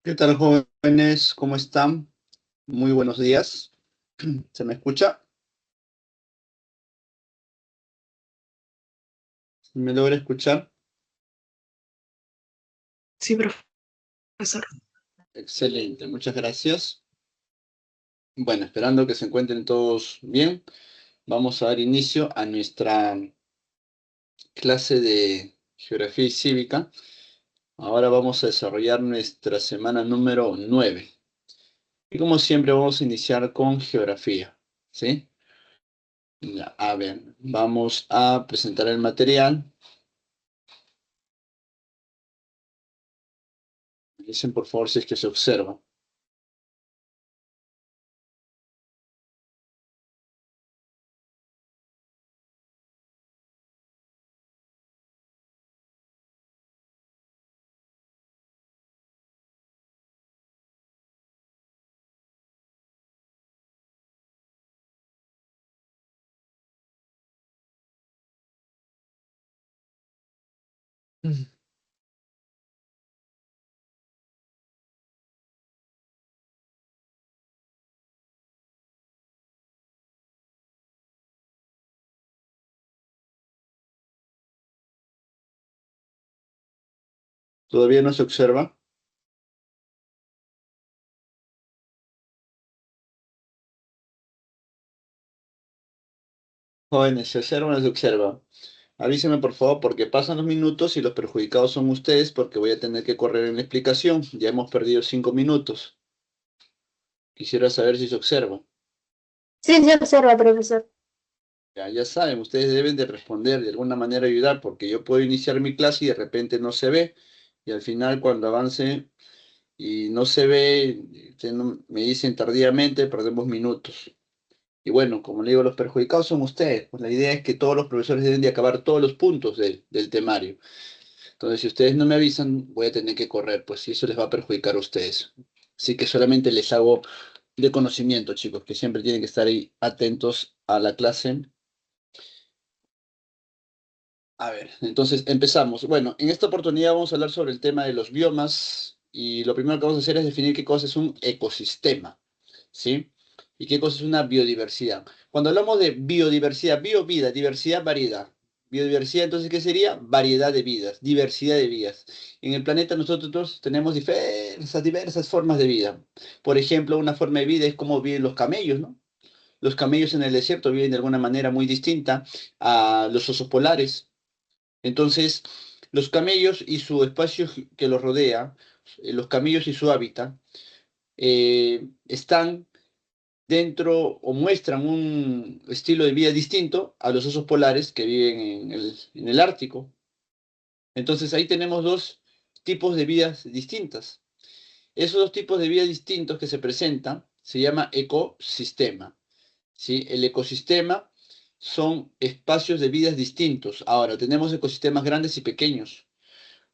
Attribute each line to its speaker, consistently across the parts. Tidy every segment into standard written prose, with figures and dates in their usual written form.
Speaker 1: ¿Qué tal, jóvenes? ¿Cómo están? Muy buenos días. ¿Se me escucha? ¿Me logra escuchar?
Speaker 2: Sí, profesor.
Speaker 1: Excelente, muchas gracias. Bueno, esperando que se encuentren todos bien, vamos a dar inicio a nuestra clase de Geografía y Cívica. Ahora vamos a desarrollar nuestra semana número 9. Y como siempre vamos a iniciar con Geografía, ¿sí? Ya, a ver, vamos a presentar el material. Dicen por favor si es que se observa. ¿Todavía no se observa? Jóvenes, ¿se observa o no se observa? Avísenme por favor porque pasan los minutos y los perjudicados son ustedes porque voy a tener que correr en la explicación. Ya hemos perdido 5 minutos. Quisiera saber si se observa.
Speaker 2: Sí, se observa, profesor.
Speaker 1: Ya saben, ustedes deben de responder, de alguna manera ayudar, porque yo puedo iniciar mi clase y de repente no se ve. Y al final cuando avance y no se ve, me dicen tardíamente, perdemos minutos. Y bueno, como le digo, los perjudicados son ustedes. Pues la idea es que todos los profesores deben de acabar todos los puntos del temario. Entonces, si ustedes no me avisan, voy a tener que correr, pues si eso les va a perjudicar a ustedes. Así que solamente les hago de conocimiento, chicos, que siempre tienen que estar ahí atentos a la clase. A ver, entonces empezamos. Bueno, en esta oportunidad vamos a hablar sobre el tema de los biomas y lo primero que vamos a hacer es definir qué cosa es un ecosistema, ¿sí? Y qué cosa es una biodiversidad. Cuando hablamos de biodiversidad, vida, diversidad, variedad. Biodiversidad, entonces, ¿qué sería? Variedad de vidas, diversidad de vidas. En el planeta nosotros tenemos diversas formas de vida. Por ejemplo, una forma de vida es como viven los camellos, ¿no? Los camellos en el desierto viven de alguna manera muy distinta a los osos polares. Entonces, los camellos y su espacio que los rodea, los camellos y su hábitat, están dentro o muestran un estilo de vida distinto a los osos polares que viven en el Ártico. Entonces, ahí tenemos dos tipos de vidas distintas. Esos dos tipos de vidas distintos que se presentan se llama ecosistema, ¿sí? El ecosistema son espacios de vidas distintos. Ahora, tenemos ecosistemas grandes y pequeños.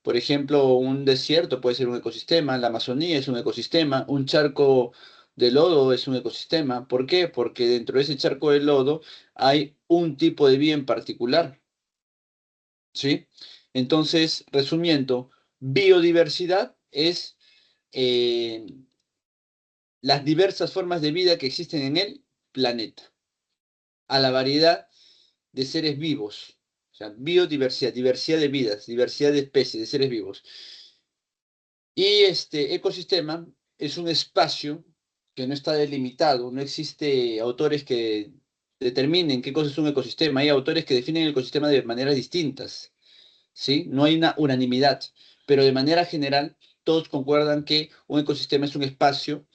Speaker 1: Por ejemplo, un desierto puede ser un ecosistema, la Amazonía es un ecosistema, un charco de lodo es un ecosistema. ¿Por qué? Porque dentro de ese charco de lodo hay un tipo de vida en particular, ¿sí? Entonces, resumiendo, biodiversidad es eh, las diversas formas de vida que existen en el planeta, a la variedad de seres vivos. O sea, biodiversidad, diversidad de vidas, diversidad de especies, de seres vivos. Y este ecosistema es un espacio que no está delimitado, no existe autores que determinen qué cosa es un ecosistema, hay autores que definen el ecosistema de maneras distintas, ¿sí? No hay una unanimidad, pero de manera general todos concuerdan que un ecosistema es un espacio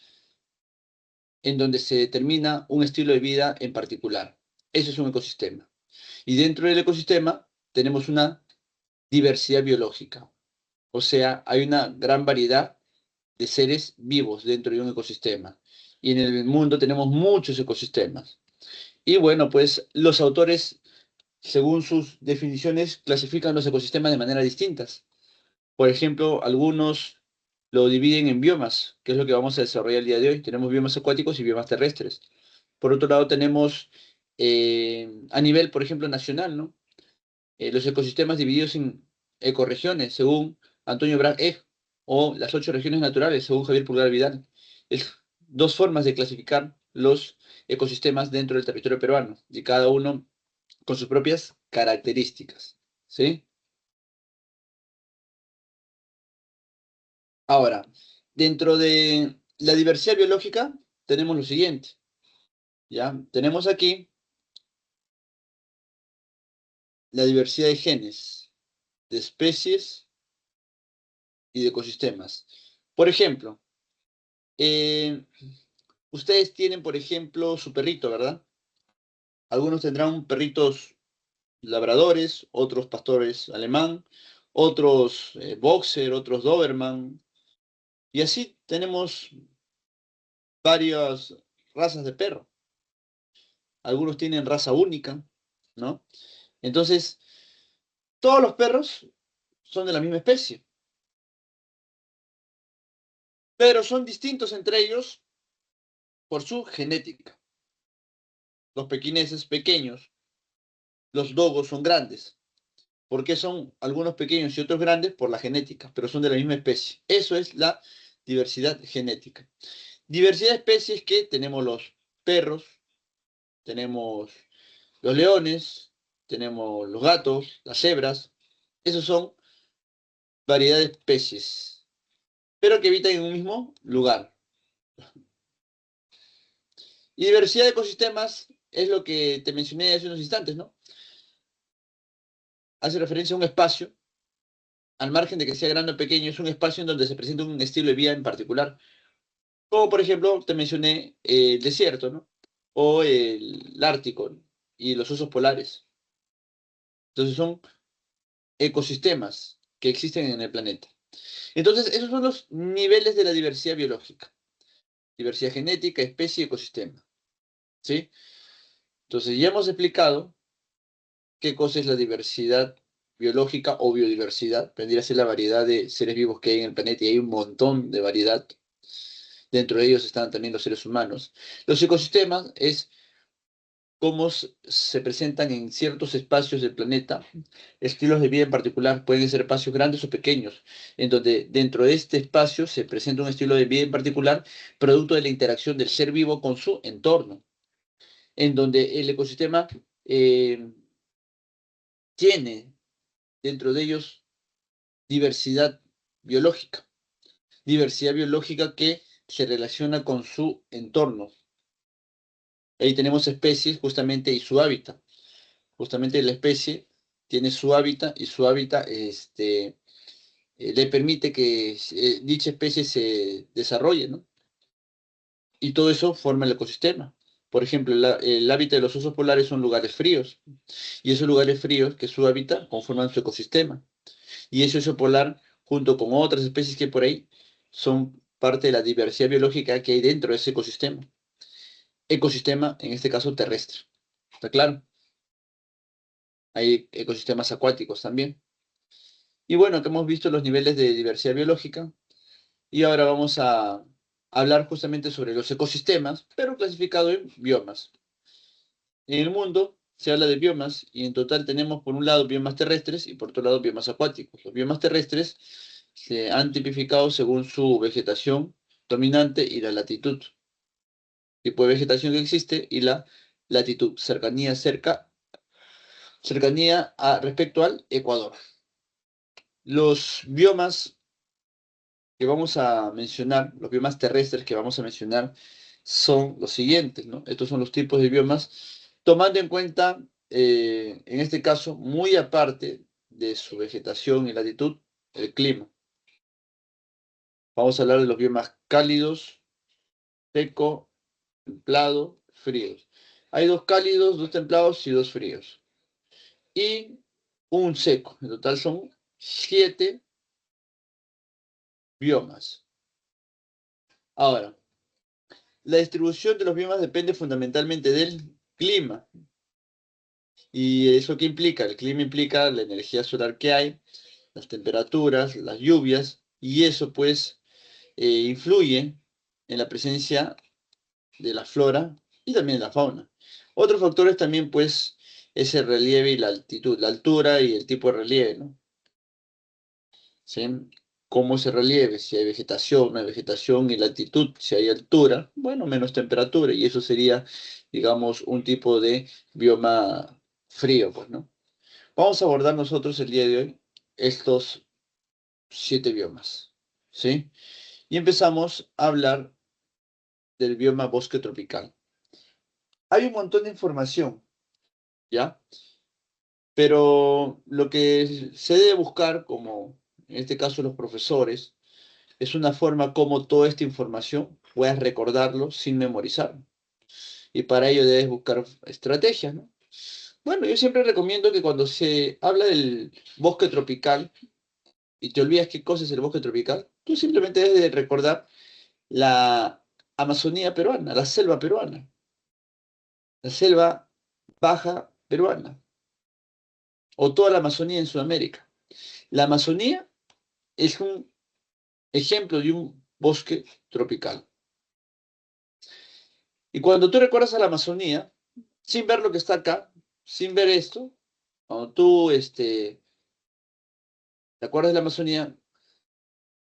Speaker 1: en donde se determina un estilo de vida en particular. Eso es un ecosistema. Y dentro del ecosistema tenemos una diversidad biológica, o sea, hay una gran variedad de seres vivos dentro de un ecosistema. Y en el mundo tenemos muchos ecosistemas. Y bueno, pues los autores, según sus definiciones, clasifican los ecosistemas de manera distintas. Por ejemplo, algunos lo dividen en biomas, que es lo que vamos a desarrollar el día de hoy. Tenemos biomas acuáticos y biomas terrestres. Por otro lado, tenemos a nivel, por ejemplo, nacional, ¿no? Los ecosistemas divididos en ecorregiones, según Antonio Brand. o las 8 regiones naturales, según Javier Pulgar Vidal. Es dos formas de clasificar los ecosistemas dentro del territorio peruano, y cada uno con sus propias características, ¿sí? Ahora, dentro de la diversidad biológica tenemos lo siguiente, ¿ya? Tenemos aquí la diversidad de genes, de especies y de ecosistemas. Por ejemplo, eh, ustedes tienen, por ejemplo, su perrito, ¿verdad? Algunos tendrán perritos labradores, otros pastores alemán, otros boxer, otros doberman, y así tenemos varias razas de perro. Algunos tienen raza única, ¿no? Entonces, todos los perros son de la misma especie, pero son distintos entre ellos por su genética. Los pequineses pequeños, los dogos son grandes. ¿Por qué son algunos pequeños y otros grandes? Por la genética, pero son de la misma especie. Eso es la diversidad genética. Diversidad de especies que tenemos los perros, tenemos los leones, tenemos los gatos, las cebras. Esos son variedad de especies, pero que habitan en un mismo lugar. Y diversidad de ecosistemas es lo que te mencioné hace unos instantes, ¿no? Hace referencia a un espacio, al margen de que sea grande o pequeño, es un espacio en donde se presenta un estilo de vida en particular. Como por ejemplo, te mencioné el desierto, ¿no? O el Ártico y los osos polares. Entonces son ecosistemas que existen en el planeta. Entonces, esos son los niveles de la diversidad biológica. Diversidad genética, especie y ecosistema. ¿Sí? Entonces, ya hemos explicado qué cosa es la diversidad biológica o biodiversidad. Vendría a ser la variedad de seres vivos que hay en el planeta y hay un montón de variedad. Dentro de ellos están también los seres humanos. Los ecosistemas es cómo se presentan en ciertos espacios del planeta, estilos de vida en particular, pueden ser espacios grandes o pequeños, en donde dentro de este espacio se presenta un estilo de vida en particular, producto de la interacción del ser vivo con su entorno, en donde el ecosistema tiene dentro de ellos biológica, diversidad biológica que se relaciona con su entorno. Ahí tenemos especies justamente y su hábitat. Justamente la especie tiene su hábitat y su hábitat le permite que dicha especie se desarrolle, ¿no? Y todo eso forma el ecosistema. Por ejemplo, el hábitat de los osos polares son lugares fríos, y esos lugares fríos, que es su hábitat, conforman su ecosistema. Y ese oso polar, junto con otras especies que hay por ahí, son parte de la diversidad biológica que hay dentro de ese ecosistema. Ecosistema, en este caso, terrestre. ¿Está claro? Hay ecosistemas acuáticos también. Y bueno, que hemos visto los niveles de diversidad biológica y ahora vamos a hablar justamente sobre los ecosistemas, pero clasificado en biomas. En el mundo se habla de biomas y en total tenemos por un lado biomas terrestres y por otro lado biomas acuáticos. Los biomas terrestres se han tipificado según su vegetación dominante y la latitud, tipo de vegetación que existe y la latitud, cercanía respecto al Ecuador. Los biomas que vamos a mencionar, los biomas terrestres que vamos a mencionar, son los siguientes, ¿no? Estos son los tipos de biomas, tomando en cuenta, en este caso, muy aparte de su vegetación y latitud, el clima. Vamos a hablar de los biomas cálidos, seco, templado, fríos. Hay dos cálidos, dos templados y dos fríos. Y un seco. En total son 7 biomas. Ahora, la distribución de los biomas depende fundamentalmente del clima. ¿Y eso qué implica? El clima implica la energía solar que hay, las temperaturas, las lluvias, y eso pues influye en la presencia de la flora y también de la fauna. Otros factores también pues es el relieve y la altitud, la altura y el tipo de relieve, ¿no? ¿Sí? cómo es el relieve, si hay vegetación, no hay vegetación, y la altitud, si hay altura, bueno, menos temperatura, y eso sería, digamos, un tipo de bioma frío, pues, ¿no? Vamos a abordar nosotros el día de hoy estos 7 biomas, ¿sí? Y empezamos a hablar del bioma bosque tropical. Hay un montón de información, ¿ya? Pero lo que se debe buscar, como en este caso los profesores, es una forma como toda esta información puedas recordarlo sin memorizar. Y para ello debes buscar estrategias, ¿no? Bueno, yo siempre recomiendo que cuando se habla del bosque tropical y te olvidas qué cosa es el bosque tropical, tú simplemente debes de recordar la Amazonía peruana, la selva peruana, la selva baja peruana, o toda la Amazonía en Sudamérica. La Amazonía es un ejemplo de un bosque tropical. Y cuando tú recuerdas a la Amazonía, sin ver lo que está acá, sin ver esto, cuando tú te acuerdas de la Amazonía,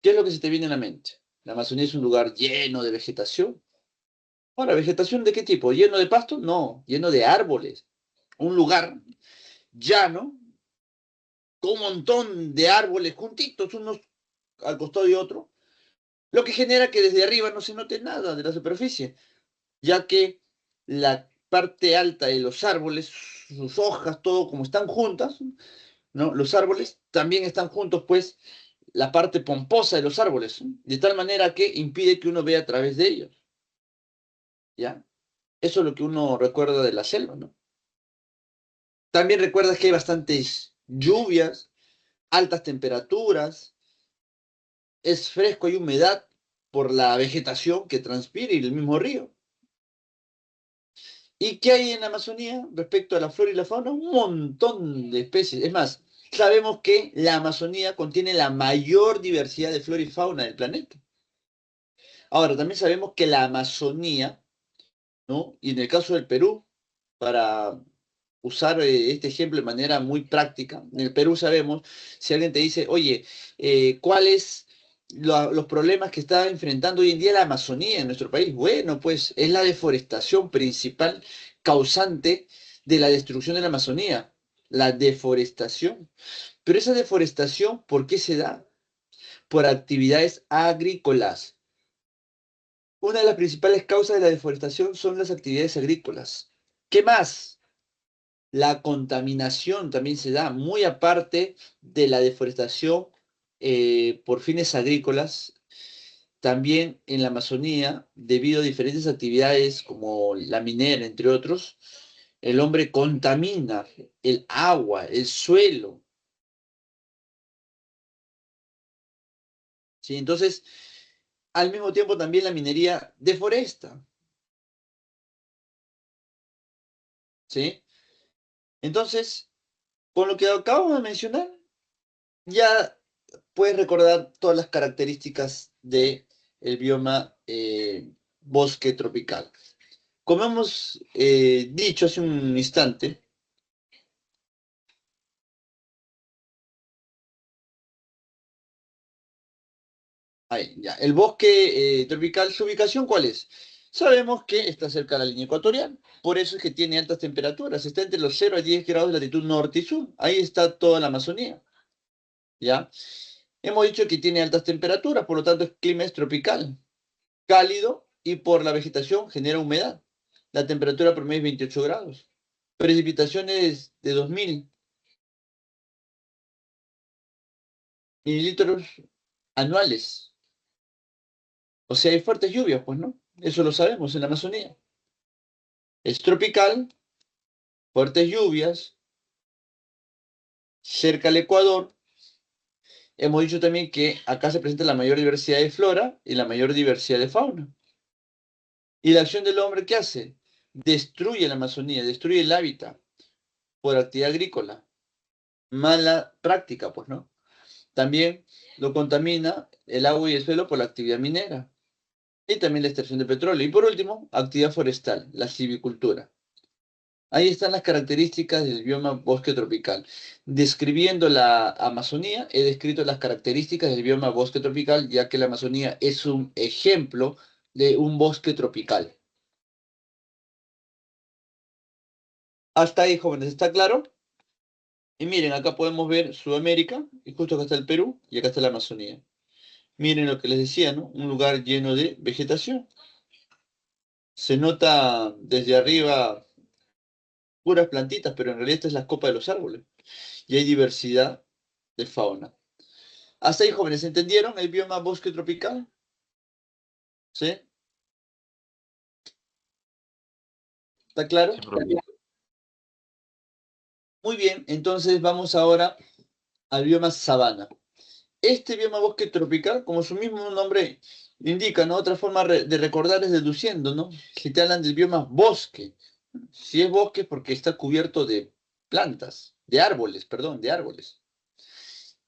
Speaker 1: ¿qué es lo que se te viene a la mente? La Amazonía es un lugar lleno de vegetación. Ahora, ¿vegetación de qué tipo? ¿Lleno de pasto? No, lleno de árboles. Un lugar llano, con un montón de árboles juntitos, unos al costado de otro, lo que genera que desde arriba no se note nada de la superficie, ya que la parte alta de los árboles, sus hojas, todo como están juntas, ¿no? Los árboles también están juntos, pues, la parte pomposa de los árboles, ¿no? De tal manera que impide que uno vea a través de ellos, ¿ya? Eso es lo que uno recuerda de la selva, ¿no? También recuerdas que hay bastantes lluvias, altas temperaturas, es fresco, hay humedad por la vegetación que transpira y el mismo río. ¿Y qué hay en la Amazonía respecto a la flora y la fauna? Un montón de especies. Es más, sabemos que la Amazonía contiene la mayor diversidad de flora y fauna del planeta. Ahora, también sabemos que la Amazonía, ¿no? Y en el caso del Perú, para usar este ejemplo de manera muy práctica, en el Perú sabemos, si alguien te dice, oye, ¿cuáles los problemas que está enfrentando hoy en día la Amazonía en nuestro país? Bueno, pues es la deforestación principal causante de la destrucción de la Amazonía, la deforestación. Pero esa deforestación, ¿por qué se da? Por actividades agrícolas. Una de las principales causas de la deforestación son las actividades agrícolas. ¿Qué más? La contaminación también se da, muy aparte de la deforestación por fines agrícolas, también en la Amazonía, debido a diferentes actividades como la minera, entre otros, el hombre contamina el agua, el suelo. ¿Sí? Entonces, al mismo tiempo también la minería deforesta. ¿Sí? Entonces, con lo que acabamos de mencionar, ya puedes recordar todas las características del bioma bosque tropical. Como hemos dicho hace un instante, ahí, ya, el bosque tropical, ¿su ubicación cuál es? Sabemos que está cerca de la línea ecuatorial, por eso es que tiene altas temperaturas, está entre los 0 a 10 grados de latitud norte y sur, ahí está toda la Amazonía, ¿ya? Hemos dicho que tiene altas temperaturas, por lo tanto el clima es tropical, cálido y por la vegetación genera humedad. La temperatura promedio es 28 grados. Precipitaciones de 2000 mililitros anuales. O sea, hay fuertes lluvias, pues, ¿no? Eso lo sabemos en la Amazonía. Es tropical, fuertes lluvias, cerca al Ecuador. Hemos dicho también que acá se presenta la mayor diversidad de flora y la mayor diversidad de fauna. ¿Y la acción del hombre qué hace? Destruye la Amazonía, destruye el hábitat por actividad agrícola. Mala práctica, pues, ¿no? También lo contamina el agua y el suelo por la actividad minera y también la extracción de petróleo. Y por último, actividad forestal, la silvicultura. Ahí están las características del bioma bosque tropical. Describiendo la Amazonía, he descrito las características del bioma bosque tropical, ya que la Amazonía es un ejemplo de un bosque tropical. Hasta ahí, jóvenes, ¿está claro? Y miren, acá podemos ver Sudamérica, y justo acá está el Perú, y acá está la Amazonía. Miren lo que les decía, ¿no? Un lugar lleno de vegetación. Se nota desde arriba puras plantitas, pero en realidad esta es la copa de los árboles. Y hay diversidad de fauna. Hasta ahí, jóvenes, ¿entendieron el bioma bosque tropical? ¿Sí? ¿Está claro?
Speaker 3: Sí, profe.
Speaker 1: Muy bien, entonces vamos ahora al bioma sabana. Este bioma bosque tropical, como su mismo nombre indica, ¿no? Otra forma de recordar es deduciendo, ¿no? Si te hablan del bioma bosque, si es bosque es porque está cubierto de plantas, de árboles, perdón, de árboles.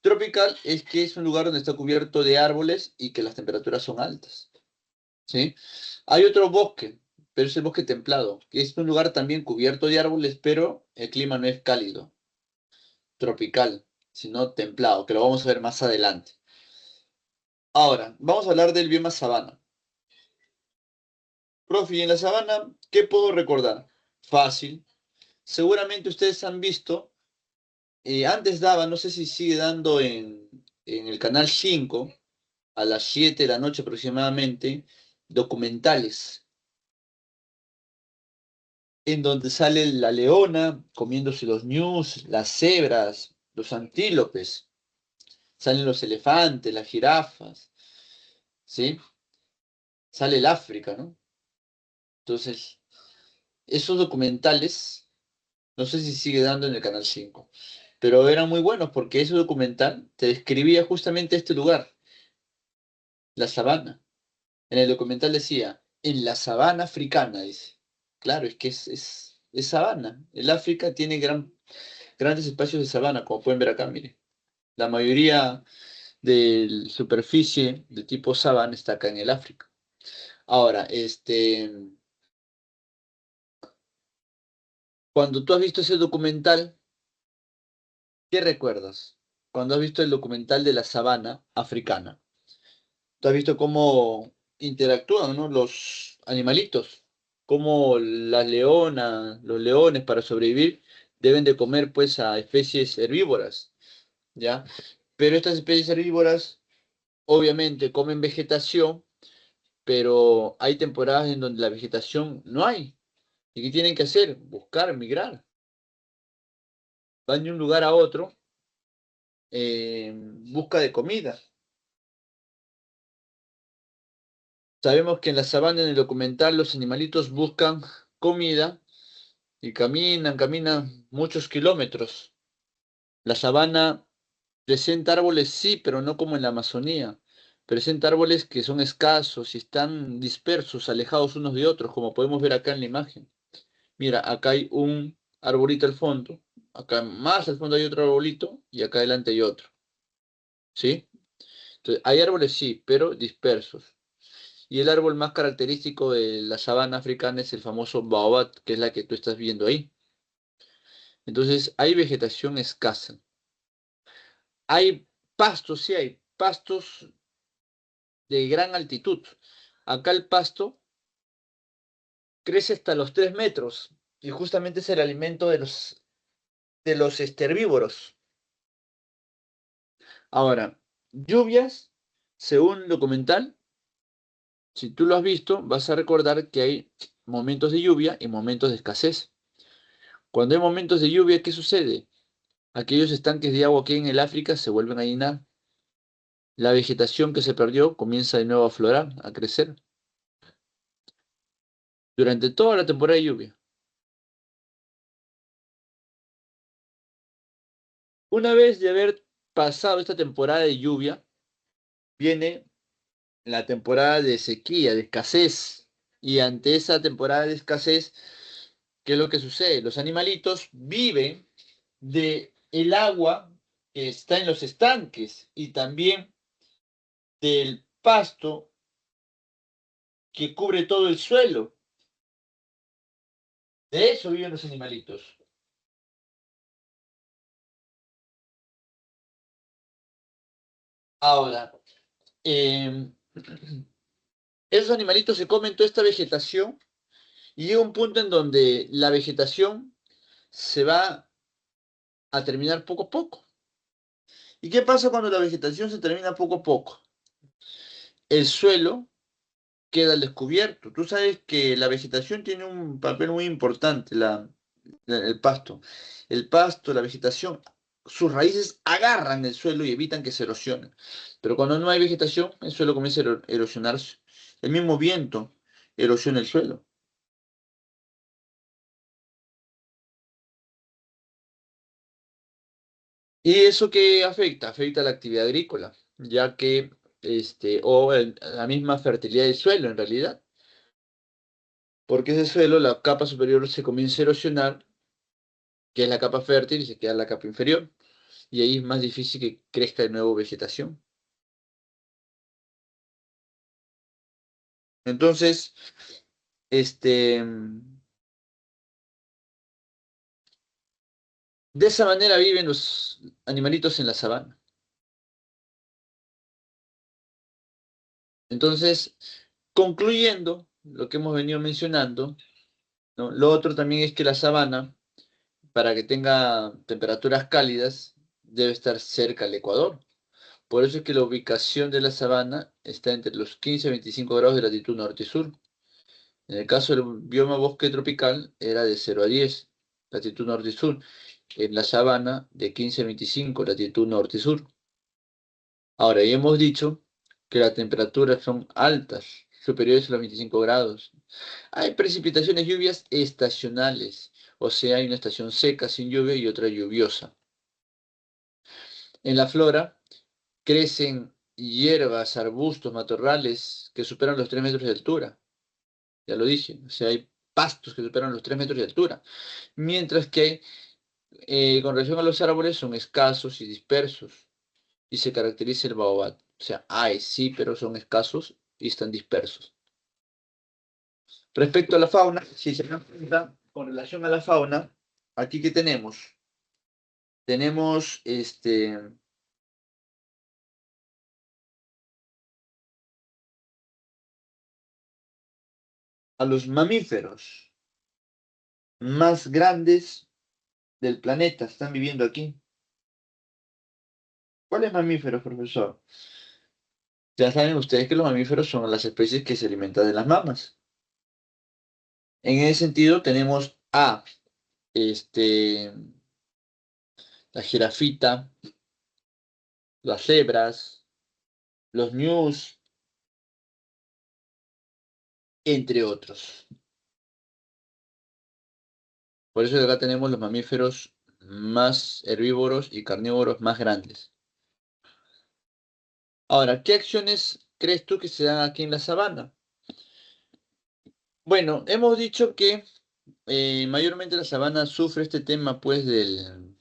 Speaker 1: Tropical es que es un lugar donde está cubierto de árboles y que las temperaturas son altas, ¿sí? Hay otro bosque, pero es el bosque templado, que es un lugar también cubierto de árboles, pero el clima no es cálido, tropical, sino templado, que lo vamos a ver más adelante. Ahora, vamos a hablar del bioma sabana. Profe, en la sabana, ¿qué puedo recordar? Fácil. Seguramente ustedes han visto, antes daba, no sé si sigue dando en el canal 5 a las 7 de la noche aproximadamente, documentales, en donde sale la leona comiéndose los ñus, las cebras, los antílopes, salen los elefantes, las jirafas, ¿sí? Sale el África, ¿no? Entonces, esos documentales, no sé si sigue dando en el canal 5, pero eran muy buenos porque ese documental te describía justamente este lugar, la sabana. En el documental decía, en la sabana africana, dice. Claro, es que es sabana. El África tiene grandes espacios de sabana, como pueden ver acá, mire. La mayoría de la superficie de tipo sabana está acá en el África. Ahora, cuando tú has visto ese documental, ¿qué recuerdas? Cuando has visto el documental de la sabana africana, tú has visto cómo interactúan, ¿no? Los animalitos, cómo las leonas, los leones para sobrevivir deben de comer pues a especies herbívoras, ¿ya? Pero estas especies herbívoras obviamente comen vegetación, pero hay temporadas en donde la vegetación no hay. ¿Y qué tienen que hacer? Buscar, migrar. Van de un lugar a otro en busca de comida. Sabemos que en la sabana, en el documental, los animalitos buscan comida y caminan muchos kilómetros. La sabana presenta árboles, sí, pero no como en la Amazonía. Presenta árboles que son escasos y están dispersos, alejados unos de otros, como podemos ver acá en la imagen. Mira, acá hay un arbolito al fondo, acá más al fondo hay otro arbolito y acá adelante hay otro. ¿Sí? Entonces, hay árboles, sí, pero dispersos. Y el árbol más característico de la sabana africana es el famoso baobab, que es la que tú estás viendo ahí. Entonces, hay vegetación escasa. Hay pastos, sí hay pastos de gran altitud. Acá el pasto crece hasta los 3 metros y justamente es el alimento de los herbívoros. Ahora, lluvias, según el documental, si tú lo has visto, vas a recordar que hay momentos de lluvia y momentos de escasez. Cuando hay momentos de lluvia, ¿qué sucede? Aquellos estanques de agua que hay en el África se vuelven a llenar. La vegetación que se perdió comienza de nuevo a aflorar, a crecer, durante toda la temporada de lluvia. Una vez de haber pasado esta temporada de lluvia, viene la temporada de sequía, de escasez. Y ante esa temporada de escasez, ¿qué es lo que sucede? Los animalitos viven de el agua que está en los estanques y también del pasto que cubre todo el suelo. De eso viven los animalitos. Ahora, eh, esos animalitos se comen toda esta vegetación y llega un punto en donde la vegetación se va a terminar poco a poco. ¿Y qué pasa cuando la vegetación se termina poco a poco? El suelo queda al descubierto. Tú sabes que la vegetación tiene un papel muy importante, el pasto. El pasto, la vegetación, sus raíces agarran el suelo y evitan que se erosione. Pero cuando no hay vegetación, el suelo comienza a erosionarse. El mismo viento erosiona el suelo. ¿Y eso qué afecta? Afecta a la actividad agrícola, ya que, la misma fertilidad del suelo en realidad, porque ese suelo, la capa superior se comienza a erosionar, que es la capa fértil, y se queda la capa inferior, y ahí es más difícil que crezca de nuevo vegetación. Entonces, este, de esa manera viven los animalitos en la sabana. Entonces, concluyendo lo que hemos venido mencionando, ¿no? Lo otro también es que la sabana, para que tenga temperaturas cálidas, debe estar cerca al Ecuador. Por eso es que la ubicación de la sabana está entre los 15 y 25 grados de latitud norte y sur. En el caso del bioma bosque tropical era de 0 a 10, latitud norte y sur. En la sabana de 15 a 25, latitud norte y sur. Ahora, ya hemos dicho que las temperaturas son altas, superiores a los 25 grados. Hay precipitaciones, lluvias estacionales, o sea, hay una estación seca sin lluvia y otra lluviosa. En la flora crecen hierbas, arbustos, matorrales que superan los 3 metros de altura. Ya lo dije, o sea, hay pastos que superan los 3 metros de altura. Mientras que con relación a los árboles son escasos y dispersos y se caracteriza el baobab. O sea, hay sí, pero son escasos y están dispersos. Respecto a la fauna, si se dan cuenta, con relación a la fauna, aquí que tenemos, tenemos a los mamíferos más grandes del planeta, están viviendo aquí. ¿Cuáles mamíferos, profesor? Ya saben ustedes que los mamíferos son las especies que se alimentan de las mamas. En ese sentido tenemos a este, la jirafita, las cebras, los ñus, entre otros. Por eso acá tenemos los mamíferos más herbívoros y carnívoros más grandes. Ahora, ¿qué acciones crees tú que se dan aquí en la sabana? Bueno, hemos dicho que mayormente la sabana sufre este tema pues de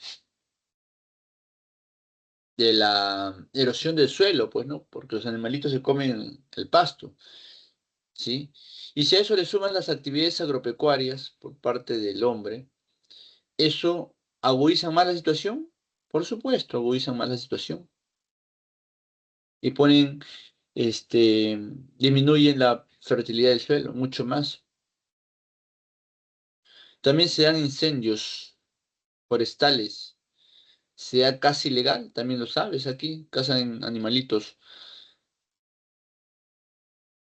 Speaker 1: la erosión del suelo, pues, ¿no? Porque los animalitos se comen el pasto, ¿sí? Y si a eso le suman las actividades agropecuarias por parte del hombre, ¿eso agudiza más la situación? Por supuesto, agudizan más la situación. Y disminuyen la fertilidad del suelo, mucho más. También se dan incendios forestales, sea casi legal, también lo sabes aquí, cazan animalitos.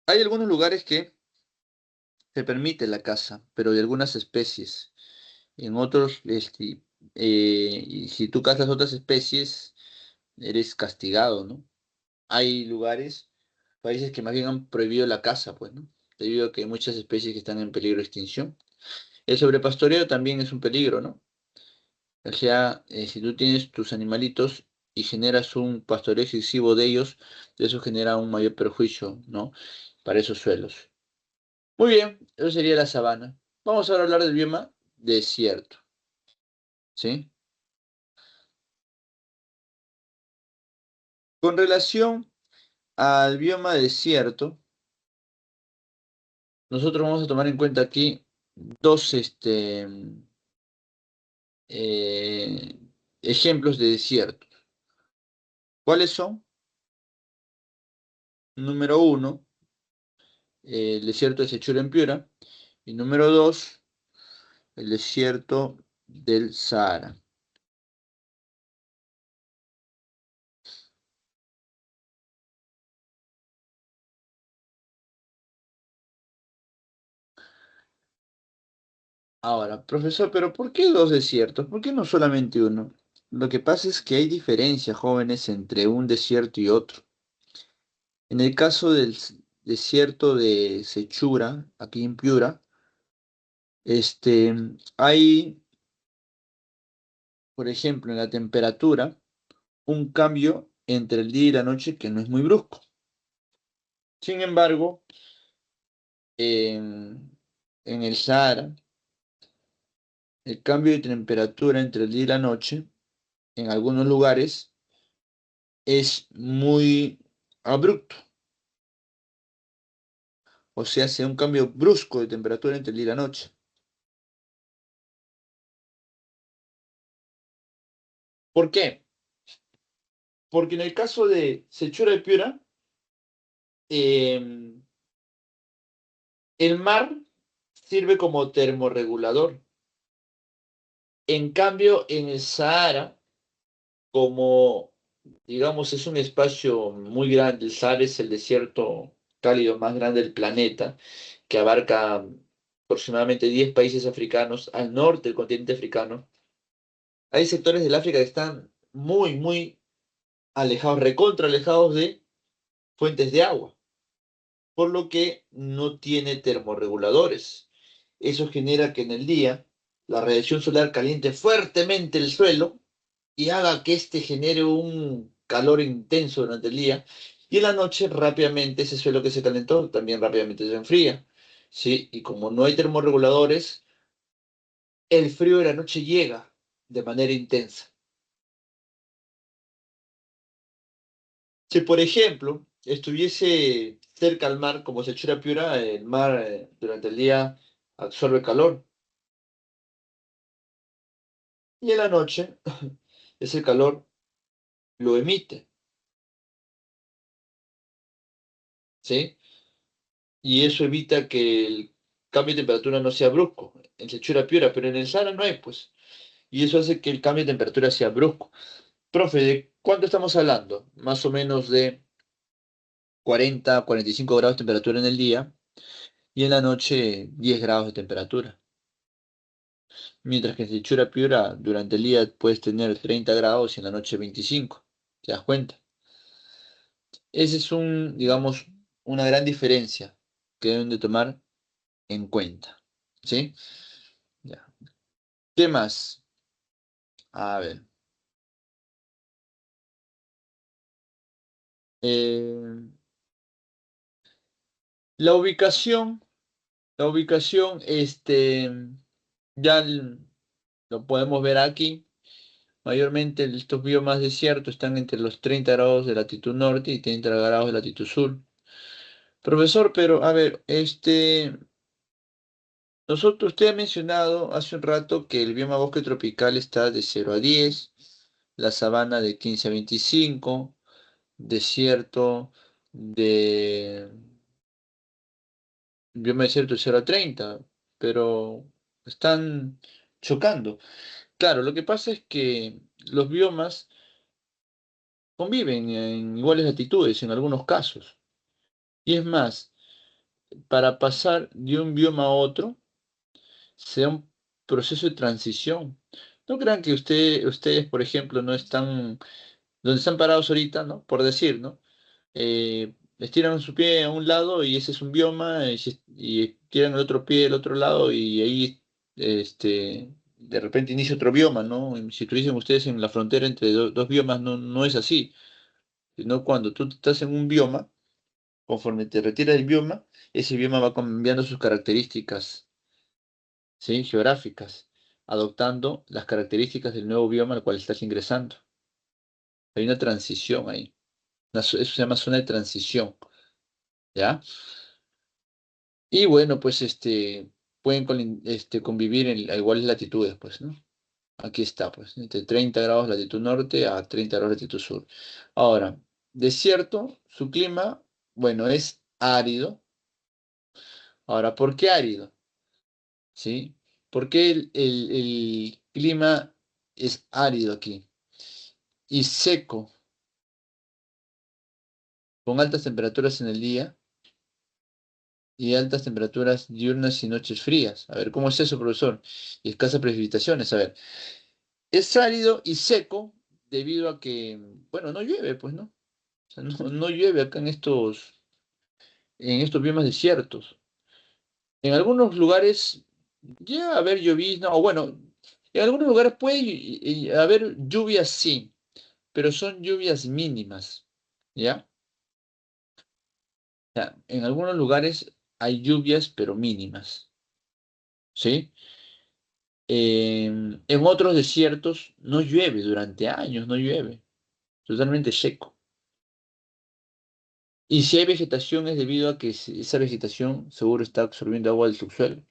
Speaker 1: Hay algunos lugares que se permite la caza, pero de algunas especies. En otros, y si tú cazas otras especies, eres castigado, ¿no? Hay lugares, países que más bien han prohibido la caza, pues, ¿no? Debido a que hay muchas especies que están en peligro de extinción. El sobrepastoreo también es un peligro, ¿no? O sea, si tú tienes tus animalitos y generas un pastoreo excesivo de ellos, eso genera un mayor perjuicio, ¿no? Para esos suelos. Muy bien, eso sería la sabana. Vamos ahora a hablar del bioma desierto, ¿sí? Con relación al bioma desierto, nosotros vamos a tomar en cuenta aquí dos ejemplos de desiertos. ¿Cuáles son? Número uno, el desierto de Sechura en Piura. Y número dos, el desierto del Sahara. Ahora, profesor, pero ¿por qué dos desiertos? ¿Por qué no solamente uno? Lo que pasa es que hay diferencias, jóvenes, entre un desierto y otro. En el caso del desierto de Sechura, aquí en Piura, hay, por ejemplo, en la temperatura, un cambio entre el día y la noche que no es muy brusco. Sin embargo, en el Sahara, el cambio de temperatura entre el día y la noche, en algunos lugares, es muy abrupto. O sea, hace un cambio brusco de temperatura entre el día y la noche. ¿Por qué? Porque en el caso de Sechura y Piura, eh, el mar sirve como termorregulador. En cambio, en el Sahara, como digamos es un espacio muy grande, el Sahara es el desierto cálido más grande del planeta, que abarca aproximadamente 10 países africanos al norte del continente africano. Hay sectores del África que están muy alejados, recontra alejados de fuentes de agua, por lo que no tiene termorreguladores. Eso genera que en el día la radiación solar caliente fuertemente el suelo y haga que éste genere un calor intenso durante el día, y en la noche rápidamente ese suelo que se calentó también rápidamente se enfría. ¿Sí? Y como no hay termorreguladores, el frío de la noche llega de manera intensa. Si, por ejemplo, estuviese cerca al mar, como Sechura Piura, el mar durante el día absorbe calor y en la noche ese calor lo emite, ¿sí? Y eso evita que el cambio de temperatura no sea brusco en Sechura Piura, pero en el Sahara no hay, pues. Y eso hace que el cambio de temperatura sea brusco. Profe, ¿de cuánto estamos hablando? Más o menos de 40, 45 grados de temperatura en el día y en la noche 10 grados de temperatura. Mientras que en Sechura Piura durante el día puedes tener 30 grados y en la noche 25. ¿Te das cuenta? Ese es digamos, una gran diferencia que deben de tomar en cuenta. ¿Sí? Ya. ¿Qué más? A ver. eh, la ubicación, la ubicación, ya lo podemos ver aquí. Mayormente estos biomas desiertos están entre los 30 grados de latitud norte y 30 grados de latitud sur. Profesor, pero a ver, usted ha mencionado hace un rato que el bioma bosque tropical está de 0 a 10, la sabana de 15 a 25, desierto de bioma desierto de 0 a 30, pero están chocando. Claro, lo que pasa es que los biomas conviven en iguales latitudes en algunos casos. Y es más, para pasar de un bioma a otro, sea un proceso de transición. No crean que ustedes, por ejemplo, no están donde están parados ahorita, ¿no? Por decir, ¿no? Estiran su pie a un lado y ese es un bioma, y estiran el otro pie al otro lado y ahí, de repente inicia otro bioma, ¿no? Si estuviesen ustedes en la frontera entre dos biomas, no es así, sino cuando tú estás en un bioma, conforme te retiras del bioma, ese bioma va cambiando sus características, ¿sí? Geográficas, adoptando las características del nuevo bioma al cual estás ingresando. Hay una transición ahí. Eso se llama zona de transición, ¿ya? Y bueno, pues pueden convivir a iguales latitudes, pues, ¿no? Aquí está, pues, entre 30 grados latitud norte a 30 grados latitud sur. Ahora, desierto, su clima, bueno, es árido. Ahora, ¿por qué árido? ¿Sí? ¿Por qué el clima es árido aquí? Y seco, con altas temperaturas en el día y altas temperaturas diurnas y noches frías. A ver, ¿cómo es eso, profesor? Y escasas precipitaciones. A ver, es árido y seco debido a que, bueno, no llueve, pues, ¿no? O sea, no llueve acá en estos biomas desiertos. En algunos lugares llega a haber llovizna, o bueno, en algunos lugares puede haber lluvias, sí, pero son lluvias mínimas, ¿ya? O sea, en algunos lugares hay lluvias, pero mínimas, ¿sí? En otros desiertos no llueve durante años, no llueve, totalmente seco. Y si hay vegetación es debido a que esa vegetación seguro está absorbiendo agua del subsuelo.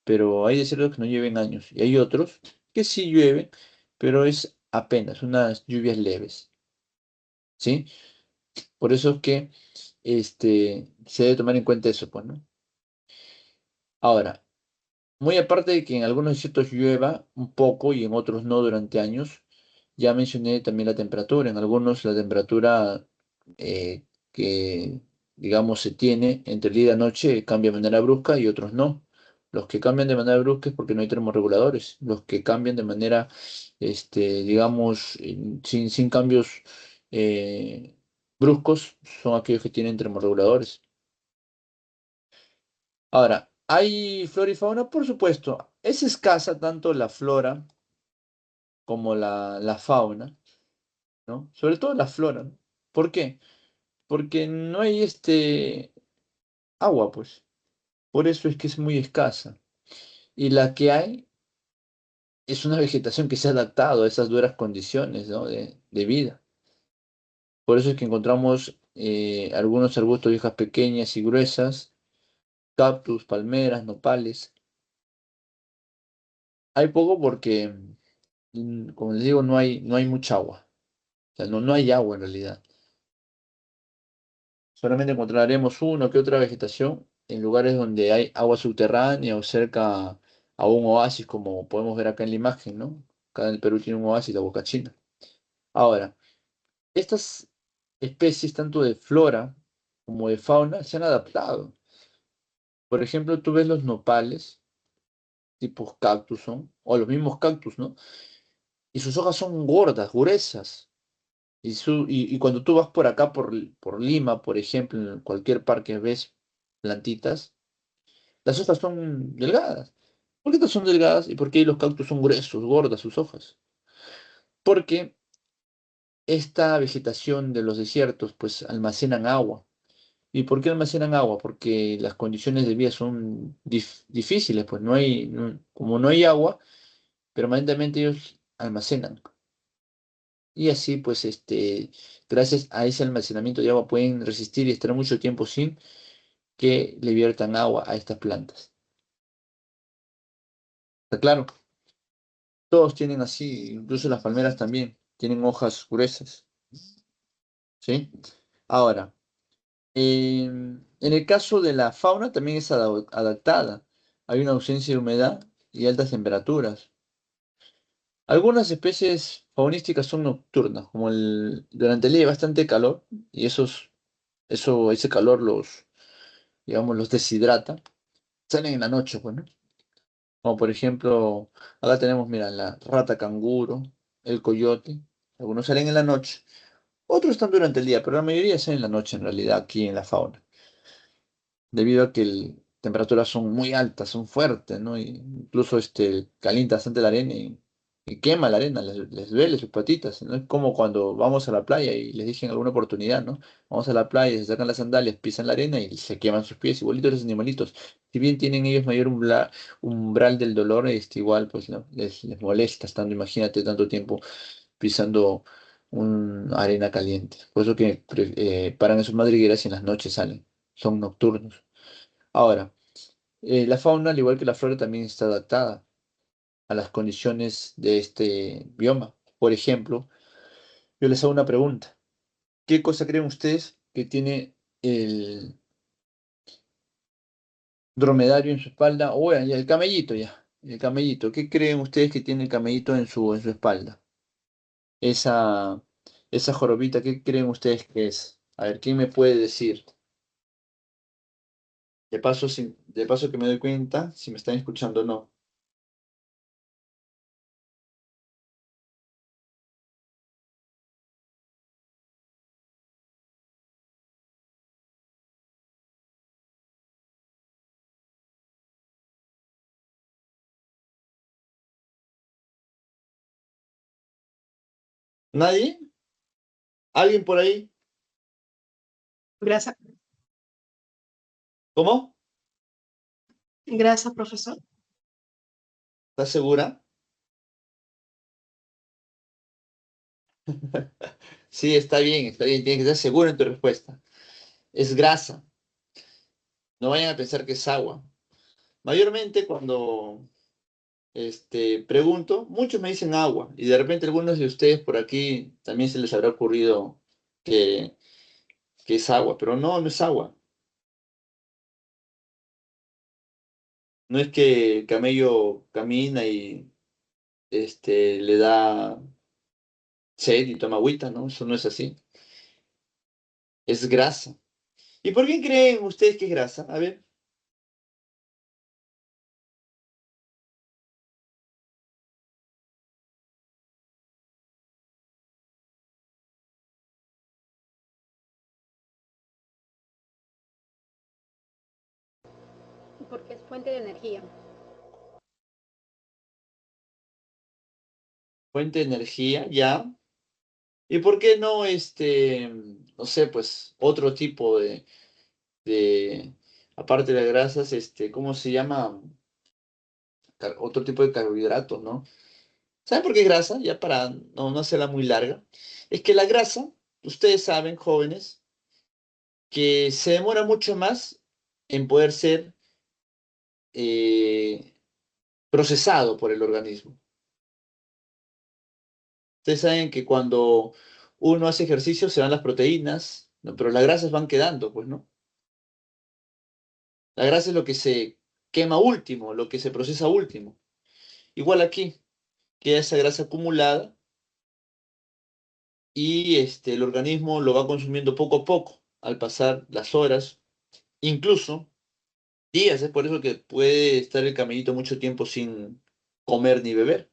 Speaker 1: Pero hay desiertos que no llueven años y hay otros que sí llueven, pero es apenas unas lluvias leves, ¿sí? Por eso es que se debe tomar en cuenta eso, pues, ¿no? Ahora, muy aparte de que en algunos desiertos llueva un poco y en otros no durante años, ya mencioné también la temperatura. En algunos la temperatura que, digamos, se tiene entre el día y la noche cambia de manera brusca y otros no. Los que cambian de manera brusca es porque no hay termorreguladores. Los que cambian de manera, digamos, sin cambios eh, bruscos son aquellos que tienen termorreguladores. Ahora, ¿hay flora y fauna? Por supuesto. Es escasa tanto la flora como la fauna, ¿no? Sobre todo la flora, ¿no? ¿Por qué? Porque no hay agua, pues. Por eso es que es muy escasa. Y la que hay es una vegetación que se ha adaptado a esas duras condiciones, ¿no? de vida. Por eso es que encontramos algunos arbustos de hojas pequeñas y gruesas, cactus, palmeras, nopales. Hay poco porque, como les digo, no hay mucha agua. O sea, no hay agua en realidad. Solamente encontraremos uno que otra vegetación en lugares donde hay agua subterránea o cerca a un oasis, como podemos ver acá en la imagen, ¿no? Acá en el Perú tiene un oasis, la Boca China. Ahora, estas especies, tanto de flora como de fauna, se han adaptado. Por ejemplo, tú ves los nopales, tipos cactus son, o los mismos cactus, ¿no? Y sus hojas son gordas, gruesas. Y cuando tú vas por acá, por Lima, por ejemplo, en cualquier parque ves plantitas. Las hojas son delgadas. ¿Por qué estas son delgadas y por qué los cactus son gruesos, gordas sus hojas? Porque esta vegetación de los desiertos pues almacenan agua. ¿Y por qué almacenan agua? Porque las condiciones de vida son difíciles, pues como no hay agua, permanentemente ellos almacenan. Y así pues gracias a ese almacenamiento de agua pueden resistir y estar mucho tiempo sin que le viertan agua a estas plantas. ¿Está claro? Todos tienen así, incluso las palmeras también, tienen hojas gruesas, ¿sí? Ahora, en el caso de la fauna también es adaptada. Hay una ausencia de humedad y altas temperaturas. Algunas especies faunísticas son nocturnas, como durante el día hay bastante calor y ese calor digamos, los deshidrata. Salen en la noche, pues, ¿no? Como por ejemplo, acá tenemos, mira, la rata canguro, el coyote. Algunos salen en la noche. Otros están durante el día, pero la mayoría están en la noche en realidad aquí en la fauna, debido a que las temperaturas son muy altas, son fuertes, ¿no? Y incluso calienta bastante la arena y quema la arena, les duele sus patitas, ¿no? Es como cuando vamos a la playa y les dije en alguna oportunidad, ¿no? Vamos a la playa, se sacan las sandalias, pisan la arena y se queman sus pies, igualitos los animalitos. Si bien tienen ellos mayor umbral del dolor, igual pues ¿no? Les molesta estando, imagínate, tanto tiempo pisando arena caliente. Por eso que paran en sus madrigueras y en las noches salen. Son nocturnos. Ahora, La fauna, al igual que la flora, también está adaptada a las condiciones de este bioma. Por ejemplo, yo les hago una pregunta. ¿Qué cosa creen ustedes que tiene el dromedario en su espalda? O bueno, ya el camellito ya. El camellito. ¿Qué creen ustedes que tiene el camellito en su espalda? Esa, esa jorobita, ¿qué creen ustedes que es? A ver, ¿quién me puede decir? De paso que me doy cuenta si me están escuchando o no. ¿Nadie? ¿Alguien por ahí?
Speaker 2: Grasa,
Speaker 1: ¿Cómo?
Speaker 2: grasa, profesor.
Speaker 1: ¿Estás segura? Sí, está bien, está bien. Tienes que estar seguro en tu respuesta. Es grasa. No vayan a pensar que es agua. Mayormente cuando pregunto, muchos me dicen agua. Y de repente algunos de ustedes por aquí también se les habrá ocurrido que, que es agua. Pero no, no es agua. No es que el camello camina y le da sed y toma agüita, ¿no? Eso no es así. Es grasa. ¿Y por qué creen ustedes que es grasa? A ver.
Speaker 3: Porque es fuente de energía.
Speaker 1: Fuente de energía, ya. ¿Y por qué no, no sé, pues, otro tipo de aparte de las grasas, ¿cómo se llama? Otro tipo de carbohidratos, ¿no? ¿Saben por qué grasa? Ya para no hacerla muy larga. Es que la grasa, ustedes saben, jóvenes, que se demora mucho más en poder ser eh, procesado por el organismo. Ustedes saben que cuando uno hace ejercicio se dan las proteínas, ¿no? Pero las grasas van quedando, pues, ¿no? La grasa es lo que se quema último, lo que se procesa último. Igual aquí, queda esa grasa acumulada y el organismo lo va consumiendo poco a poco al pasar las horas, incluso días. Es por eso que puede estar el camellito mucho tiempo sin comer ni beber.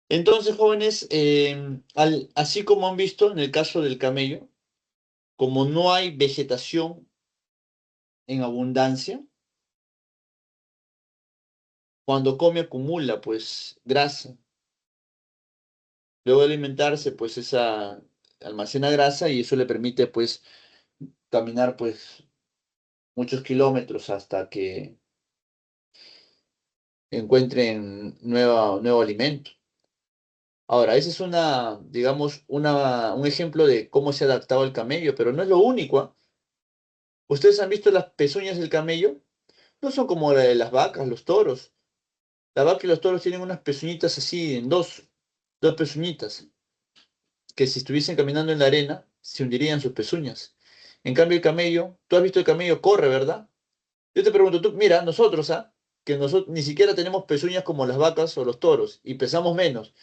Speaker 1: Entonces, jóvenes, así como han visto en el caso del camello, como no hay vegetación en abundancia, cuando come acumula pues grasa. Luego de alimentarse, pues esa almacena grasa y eso le permite pues caminar pues muchos kilómetros hasta que encuentren nuevo alimento. Ahora, ese es digamos, un ejemplo de cómo se ha adaptado el camello, pero no es lo único, ¿ah? ¿Ustedes han visto las pezuñas del camello? No son como la de las vacas, los toros. La vaca y los toros tienen unas pezuñitas así, en dos pezuñitas, que si estuviesen caminando en la arena, se hundirían sus pezuñas. En cambio, el camello, tú has visto el camello corre, ¿verdad? Yo te pregunto, tú, mira, nosotros, ¿ah? Que nosotros ni siquiera tenemos pezuñas como las vacas o los toros y pesamos menos.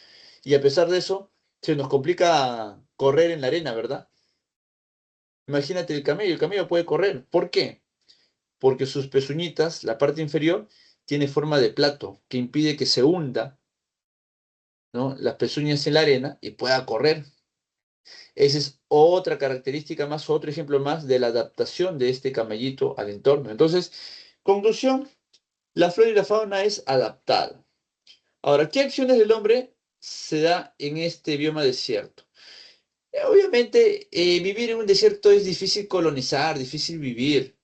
Speaker 1: Y a pesar de eso, se nos complica correr en la arena, ¿verdad? Imagínate el camello puede correr. ¿Por qué? Porque sus pezuñitas, la parte inferior, tiene forma de plato, que impide que se hunda, ¿no? Las pezuñas en la arena y pueda correr. Esa es otra característica más, otro ejemplo más de la adaptación de este camellito al entorno. Entonces, conclusión, la flora y la fauna es adaptada. Ahora, ¿qué acciones del hombre se da en este bioma desierto? Obviamente, vivir en un desierto es difícil colonizar, difícil vivir,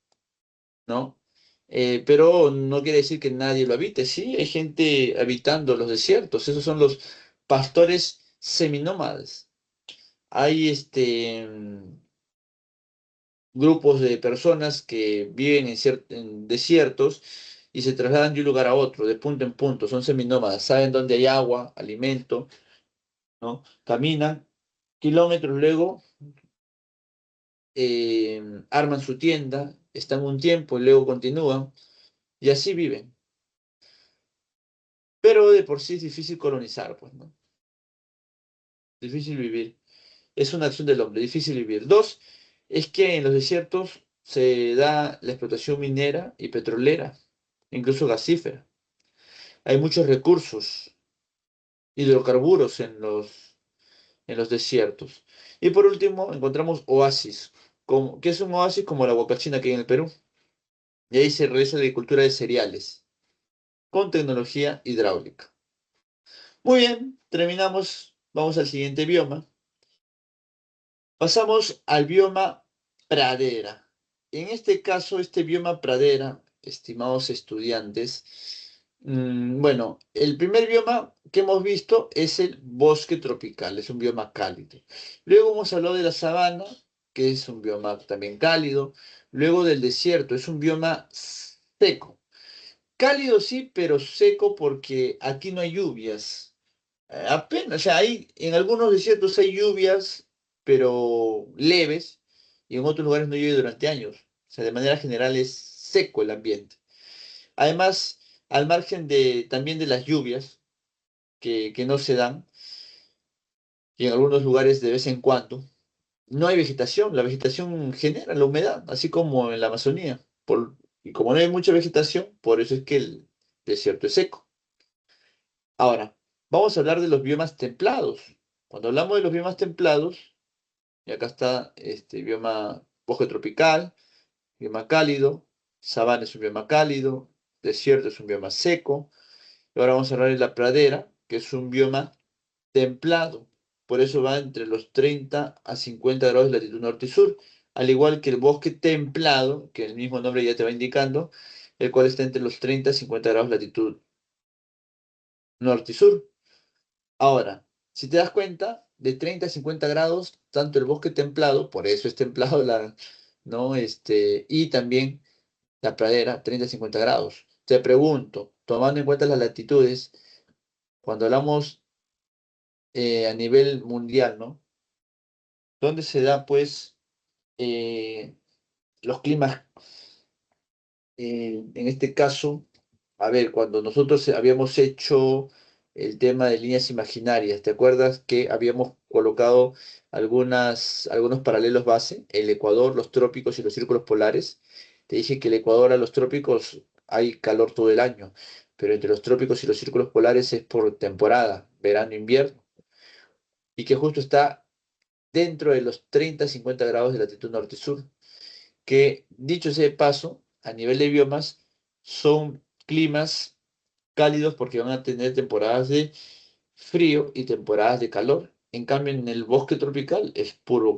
Speaker 1: ¿no? Pero no quiere decir que nadie lo habite, sí, hay gente habitando los desiertos, esos son los pastores seminómadas. Hay grupos de personas que viven en desiertos y se trasladan de un lugar a otro, de punto en punto, son seminómadas, saben dónde hay agua, alimento, ¿no? Caminan kilómetros, luego arman su tienda, están un tiempo y luego continúan y así viven. Pero de por sí es difícil colonizar, pues, ¿no? Difícil vivir. Es una acción del hombre, difícil vivir. Dos, es que en los desiertos se da la explotación minera y petrolera, incluso gasífera. Hay muchos recursos, hidrocarburos en los desiertos. Y por último, encontramos oasis, como, que es un oasis como la Huacachina que hay en el Perú. Y ahí se realiza la agricultura de cereales, con tecnología hidráulica. Muy bien, terminamos. Vamos al siguiente bioma. Pasamos al bioma pradera. En este caso, este bioma pradera, estimados estudiantes, bueno, el primer bioma que hemos visto es el bosque tropical, es un bioma cálido. Luego hemos hablado de la sabana, que es un bioma también cálido. Luego del desierto, es un bioma seco. Cálido sí, pero seco porque aquí no hay lluvias. Apenas, o sea, en algunos desiertos hay lluvias, pero leves, y en otros lugares no llueve durante años. O sea, de manera general es seco el ambiente. Además, al margen también de las lluvias, que no se dan, y en algunos lugares de vez en cuando, no hay vegetación. La vegetación genera la humedad, así como en la Amazonía. Y como no hay mucha vegetación, por eso es que el desierto es seco. Ahora, vamos a hablar de los biomas templados. Cuando hablamos de los biomas templados, y acá está este bioma bosque tropical, bioma cálido, sabana es un bioma cálido, desierto es un bioma seco. Y ahora vamos a hablar de la pradera, que es un bioma templado. Por eso va entre los 30 a 50 grados de latitud norte y sur. Al igual que el bosque templado, que el mismo nombre ya te va indicando, el cual está entre los 30 a 50 grados de latitud norte y sur. Ahora, si te das cuenta, de 30 a 50 grados, tanto el bosque templado, por eso es templado ¿no? Y también la pradera, 30 a 50 grados. Te pregunto, tomando en cuenta las latitudes, cuando hablamos a nivel mundial, ¿no? ¿Dónde se da, pues, eh, los climas, en este caso? A ver, cuando nosotros habíamos hecho el tema de líneas imaginarias, ¿te acuerdas que habíamos colocado algunos paralelos base? El Ecuador, los trópicos y los círculos polares. Te dije que el Ecuador a los trópicos hay calor todo el año, pero entre los trópicos y los círculos polares es por temporada, verano, invierno, y que justo está dentro de los 30 50 grados de latitud norte y sur, que dicho sea de paso, a nivel de biomas, son climas cálidos porque van a tener temporadas de frío y temporadas de calor. En cambio, en el bosque tropical es puro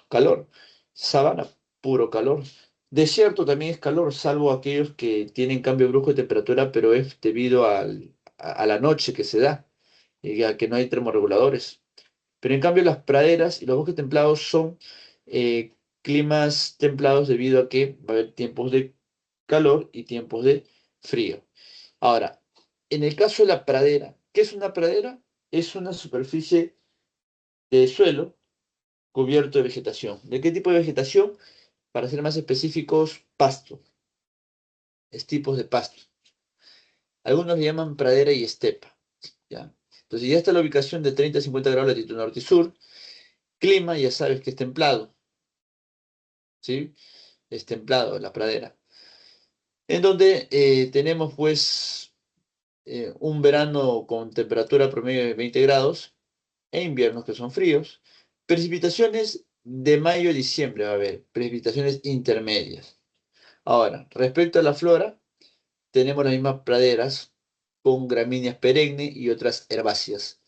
Speaker 1: calor. Sabana, puro calor. Desierto también es calor, salvo aquellos que tienen cambio brusco de temperatura, pero es debido a la noche que se da y a que no hay termorreguladores. Pero en cambio, las praderas y los bosques templados son climas templados debido a que va a haber tiempos de calor y tiempos de frío. Ahora, en el caso de la pradera, ¿qué es una pradera? Es una superficie de suelo cubierto de vegetación. ¿De qué tipo de vegetación? Para ser más específicos, pasto. Es tipos de pasto. Algunos le llaman pradera y estepa. ¿Ya? Entonces ya está la ubicación de 30 a 50 grados de latitud norte y sur. Clima, ya sabes que es templado. ¿Sí? Es templado la pradera. En donde tenemos pues un verano con temperatura promedio de 20 grados e inviernos que son fríos. Precipitaciones de mayo a diciembre va a haber, precipitaciones intermedias. Ahora, respecto a la flora, tenemos las mismas praderas con gramíneas perennes y otras herbáceas.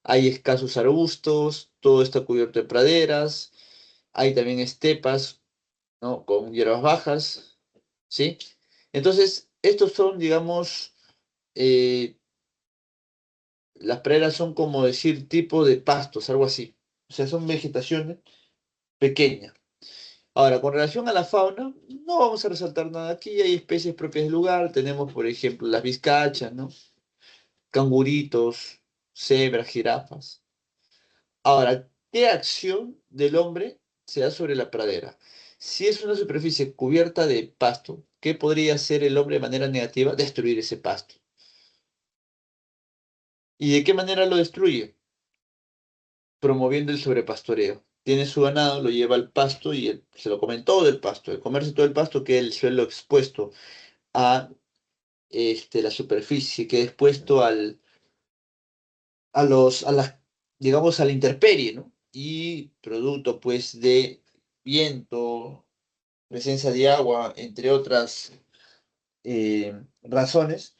Speaker 1: Hay escasos arbustos, todo está cubierto de praderas, hay también estepas, ¿no? Con hierbas bajas, ¿sí? Entonces, estos son, digamos, eh, las praderas son como decir tipo de pastos, algo así. O sea, son vegetaciones pequeñas. Ahora, con relación a la fauna, no vamos a resaltar nada aquí. Hay especies propias del lugar. Tenemos, por ejemplo, las vizcachas, ¿no? Canguritos, cebras, jirafas. Ahora, ¿qué acción del hombre se da sobre la pradera? Si es una superficie cubierta de pasto, ¿qué podría hacer el hombre de manera negativa? Destruir ese pasto. ¿Y de qué manera lo destruye? Promoviendo el sobrepastoreo. Tiene su ganado, lo lleva al pasto y se lo comen todo el pasto. De comerse todo el pasto, queda el suelo expuesto a la superficie, queda expuesto a las, digamos, a la intemperie, ¿no? Y producto, pues, de viento, presencia de agua, entre otras razones,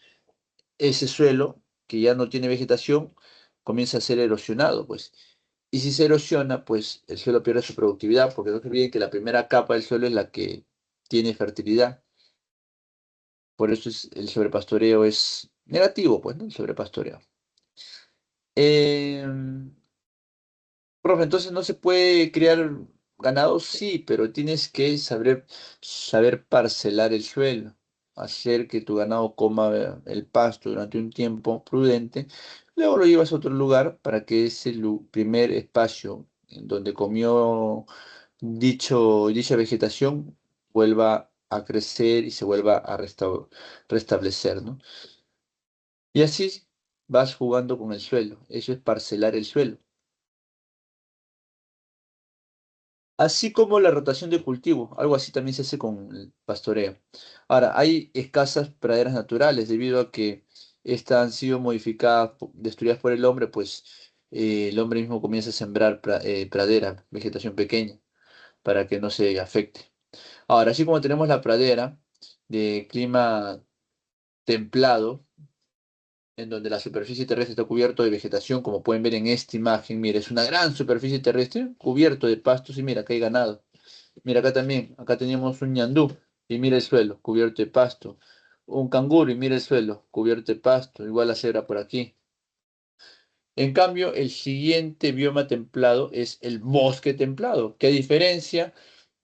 Speaker 1: ese suelo, que ya no tiene vegetación, comienza a ser erosionado, pues. Y si se erosiona, pues el suelo pierde su productividad, porque no se olviden que la primera capa del suelo es la que tiene fertilidad. Por eso el sobrepastoreo es negativo, pues, ¿no? El sobrepastoreo. Em, Profe, entonces no se puede criar ganado, sí, pero tienes que saber parcelar el suelo, hacer que tu ganado coma el pasto durante un tiempo prudente, luego lo llevas a otro lugar para que ese primer espacio en donde comió dicha vegetación vuelva a crecer y se vuelva a restablecer, ¿no? Y así vas jugando con el suelo, eso es parcelar el suelo. Así como la rotación de cultivo, algo así también se hace con el pastoreo. Ahora, hay escasas praderas naturales debido a que estas han sido modificadas, destruidas por el hombre, pues el hombre mismo comienza a sembrar pradera, vegetación pequeña, para que no se afecte. Ahora, así como tenemos la pradera de clima templado, en donde la superficie terrestre está cubierto de vegetación, como pueden ver en esta imagen, mira, es una gran superficie terrestre cubierto de pastos y mira, acá hay ganado. Mira, acá también, acá teníamos un ñandú y mira el suelo, cubierto de pasto. Un canguro y mira el suelo, cubierto de pasto, igual la cebra por aquí. En cambio, el siguiente bioma templado es el bosque templado, que a diferencia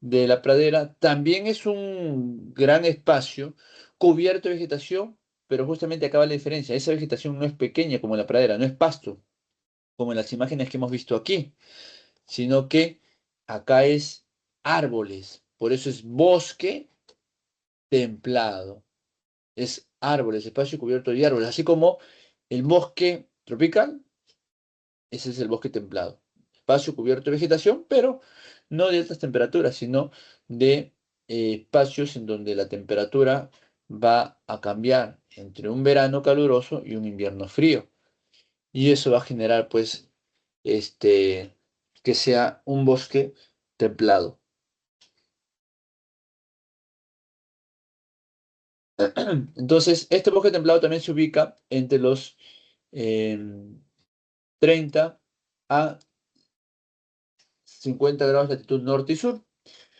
Speaker 1: de la pradera, también es un gran espacio cubierto de vegetación, pero justamente acaba la diferencia. Esa vegetación no es pequeña como la pradera, no es pasto, como en las imágenes que hemos visto aquí, sino que acá es árboles. Por eso es bosque templado. Es árboles, espacio cubierto de árboles. Así como el bosque tropical, ese es el bosque templado. Espacio cubierto de vegetación, pero no de altas temperaturas, sino de espacios en donde la temperatura va a cambiar entre un verano caluroso y un invierno frío. Y eso va a generar, pues, que sea un bosque templado. Entonces, este bosque templado también se ubica entre los 30 a 50 grados de latitud norte y sur.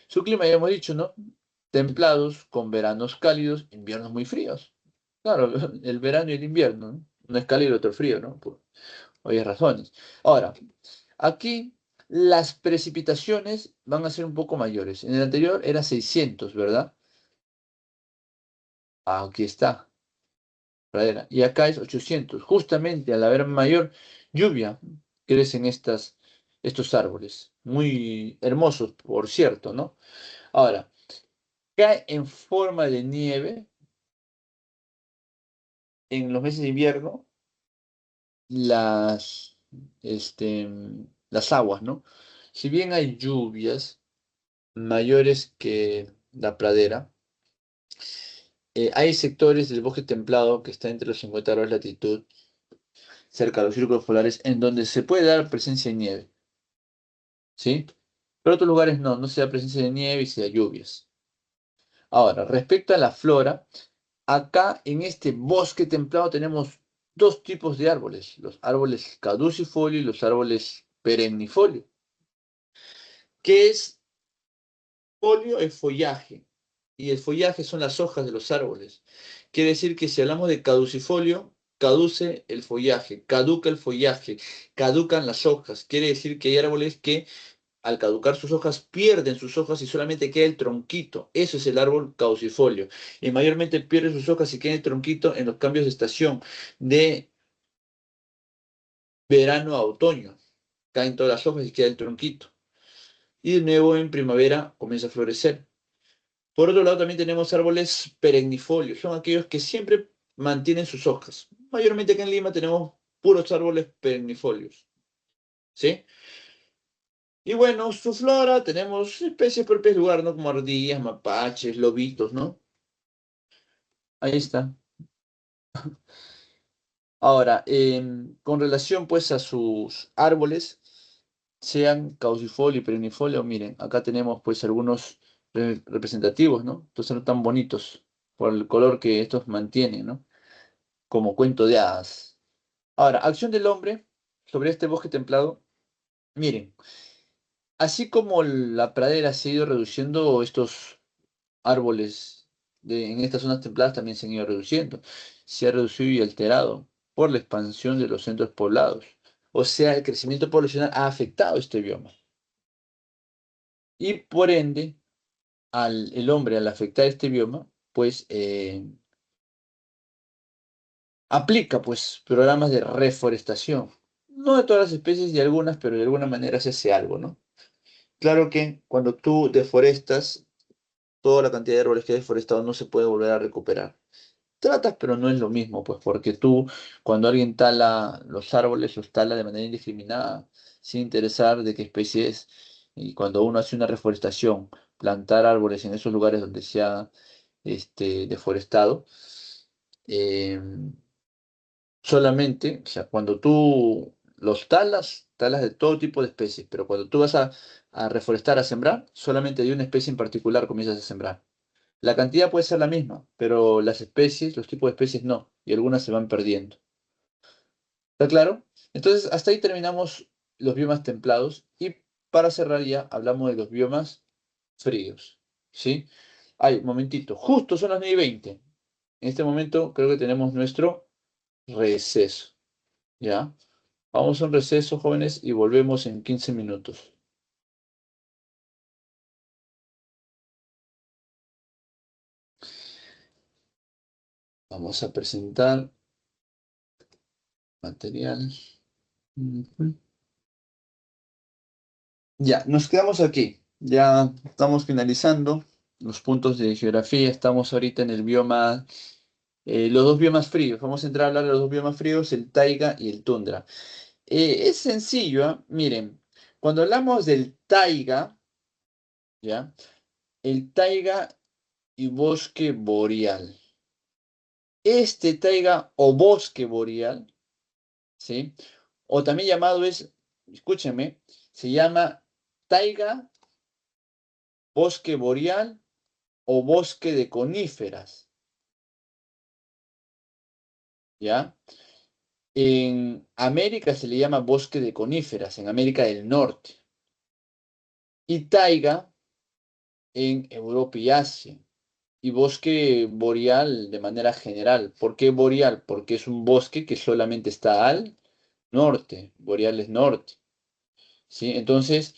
Speaker 1: Su clima, ya hemos dicho, ¿no? Templados, con veranos cálidos, inviernos muy fríos. Claro, el verano y el invierno, ¿no? No es cálido, otro frío, ¿no? Por obvias razones. Ahora, aquí las precipitaciones van a ser un poco mayores. En el anterior era 600, ¿verdad? Aquí está. Pradera. Y acá es 800. Justamente al haber mayor lluvia, crecen estos árboles. Muy hermosos, por cierto, ¿no? Ahora, cae en forma de nieve en los meses de invierno las, este, las aguas, ¿no? Si bien hay lluvias mayores que la pradera, hay sectores del bosque templado que está entre los 50 grados de latitud, cerca de los círculos polares, en donde se puede dar presencia de nieve. ¿Sí? Pero otros lugares no se da presencia de nieve y se da lluvias. Ahora, respecto a la flora, acá en este bosque templado tenemos dos tipos de árboles, los árboles caducifolio y los árboles perennifolio. ¿Qué es folio? Es follaje, y el follaje son las hojas de los árboles. Quiere decir que si hablamos de caducifolio, caduce el follaje, caduca el follaje, caducan las hojas. Quiere decir que hay árboles que al caducar sus hojas pierden sus hojas y solamente queda el tronquito. Eso es el árbol caducifolio. Y mayormente pierde sus hojas y queda el tronquito en los cambios de estación, de verano a otoño. Caen todas las hojas y queda el tronquito. Y de nuevo en primavera comienza a florecer. Por otro lado, también tenemos árboles perennifolios, son aquellos que siempre mantienen sus hojas. Mayormente acá en Lima tenemos puros árboles perennifolios, ¿sí? Y bueno, su flora, tenemos especies propias del lugar, ¿no? Como ardillas, mapaches, lobitos, ¿no? Ahí está. Ahora, con relación pues a sus árboles, sean caducifolio y perennifolio, miren, acá tenemos pues algunos representativos, ¿no? Entonces no tan bonitos por el color que estos mantienen, ¿no? Como cuento de hadas. Ahora, acción del hombre sobre este bosque templado. Miren, así como la pradera se ha ido reduciendo, estos árboles en estas zonas templadas también se han ido reduciendo. Se ha reducido y alterado por la expansión de los centros poblados. O sea, el crecimiento poblacional ha afectado este bioma. Y por ende, el hombre, al afectar este bioma, pues aplica pues programas de reforestación. No de todas las especies, de algunas, pero de alguna manera se hace algo, ¿no? Claro que cuando tú deforestas, toda la cantidad de árboles que has deforestado no se puede volver a recuperar. Tratas, pero no es lo mismo, pues porque tú, cuando alguien tala los árboles, los tala de manera indiscriminada, sin interesar de qué especie es. Y cuando uno hace una reforestación, plantar árboles en esos lugares donde se ha deforestado, eh, solamente, o sea, cuando tú los talas, talas de todo tipo de especies, pero cuando tú vas a reforestar, a sembrar, solamente de una especie en particular comienzas a sembrar. La cantidad puede ser la misma, pero las especies, los tipos de especies no, y algunas se van perdiendo. ¿Está claro? Entonces, hasta ahí terminamos los biomas templados y para cerrar ya hablamos de los biomas fríos. ¿Sí? Ay, momentito, justo son las 9:20. En este momento creo que tenemos nuestro receso. ¿Ya? Vamos a un receso, jóvenes, y volvemos en 15 minutos. Vamos a presentar material. Ujú. Ya, nos quedamos aquí. Ya estamos finalizando los puntos de geografía. Estamos ahorita en el bioma, los dos biomas fríos. Vamos a entrar a hablar de los dos biomas fríos, el taiga y el tundra. Es sencillo, ¿ah? Miren, cuando hablamos del taiga, ¿ya? El taiga y bosque boreal. Este taiga o bosque boreal, ¿sí? O también llamado es, escúchenme, se llama taiga, bosque boreal o bosque de coníferas, ¿ya? En América se le llama bosque de coníferas, en América del Norte. Y taiga en Europa y Asia. Y bosque boreal de manera general. ¿Por qué boreal? Porque es un bosque que solamente está al norte. Boreal es norte. ¿Sí? Entonces,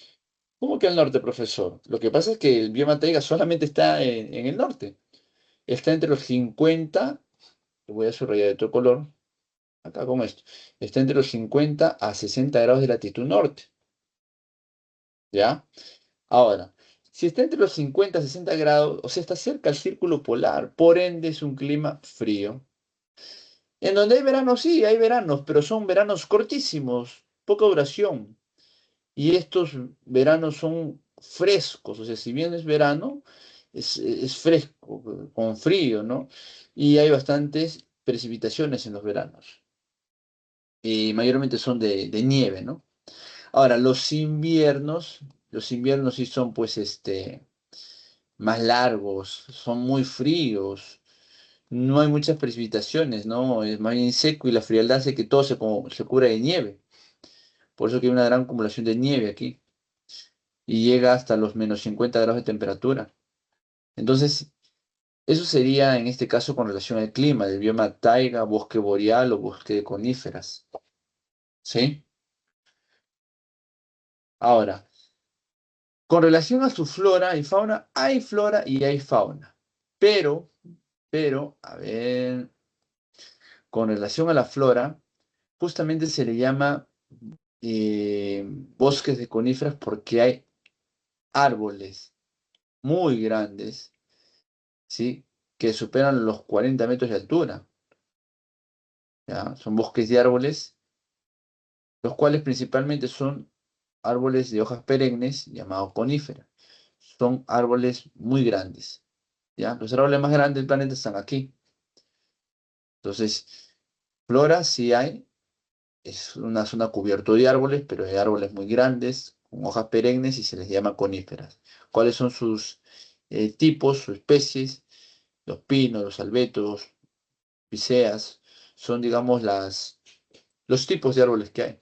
Speaker 1: ¿cómo que al norte, profesor? Lo que pasa es que el bioma taiga solamente está en el norte. Está entre los 50, lo voy a subrayar de otro color, acá como esto, está entre los 50 a 60 grados de latitud norte, ¿ya? Ahora, si está entre los 50 a 60 grados, o sea, está cerca al círculo polar, por ende es un clima frío. En donde hay veranos, sí, hay veranos, pero son veranos cortísimos, poca duración. Y estos veranos son frescos, o sea, si bien es verano, es fresco, con frío, ¿no? Y hay bastantes precipitaciones en los veranos. Y mayormente son de nieve, ¿no? Ahora, los inviernos sí son pues más largos, son muy fríos, no hay muchas precipitaciones, ¿no? Es más bien seco y la frialdad hace que todo se cubra de nieve. Por eso que hay una gran acumulación de nieve aquí y llega hasta los -50 grados de temperatura. Entonces, Eso sería en este caso con relación al clima, del bioma taiga, bosque boreal o bosque de coníferas. ¿Sí? Ahora, con relación a su flora y fauna, hay flora y hay fauna. Pero, a ver, con relación a la flora, justamente se le llama bosques de coníferas porque hay árboles muy grandes, ¿sí? Que superan los 40 metros de altura, ¿ya? Son bosques de árboles, los cuales principalmente son árboles de hojas perennes llamados coníferas. Son árboles muy grandes, ¿ya? Los árboles más grandes del planeta están aquí. Entonces, flora sí hay, es una zona cubierta de árboles, pero hay árboles muy grandes, con hojas perennes y se les llama coníferas. ¿Cuáles son sus tipos, sus especies? Los pinos, los albetos, piceas, son, digamos, los tipos de árboles que hay.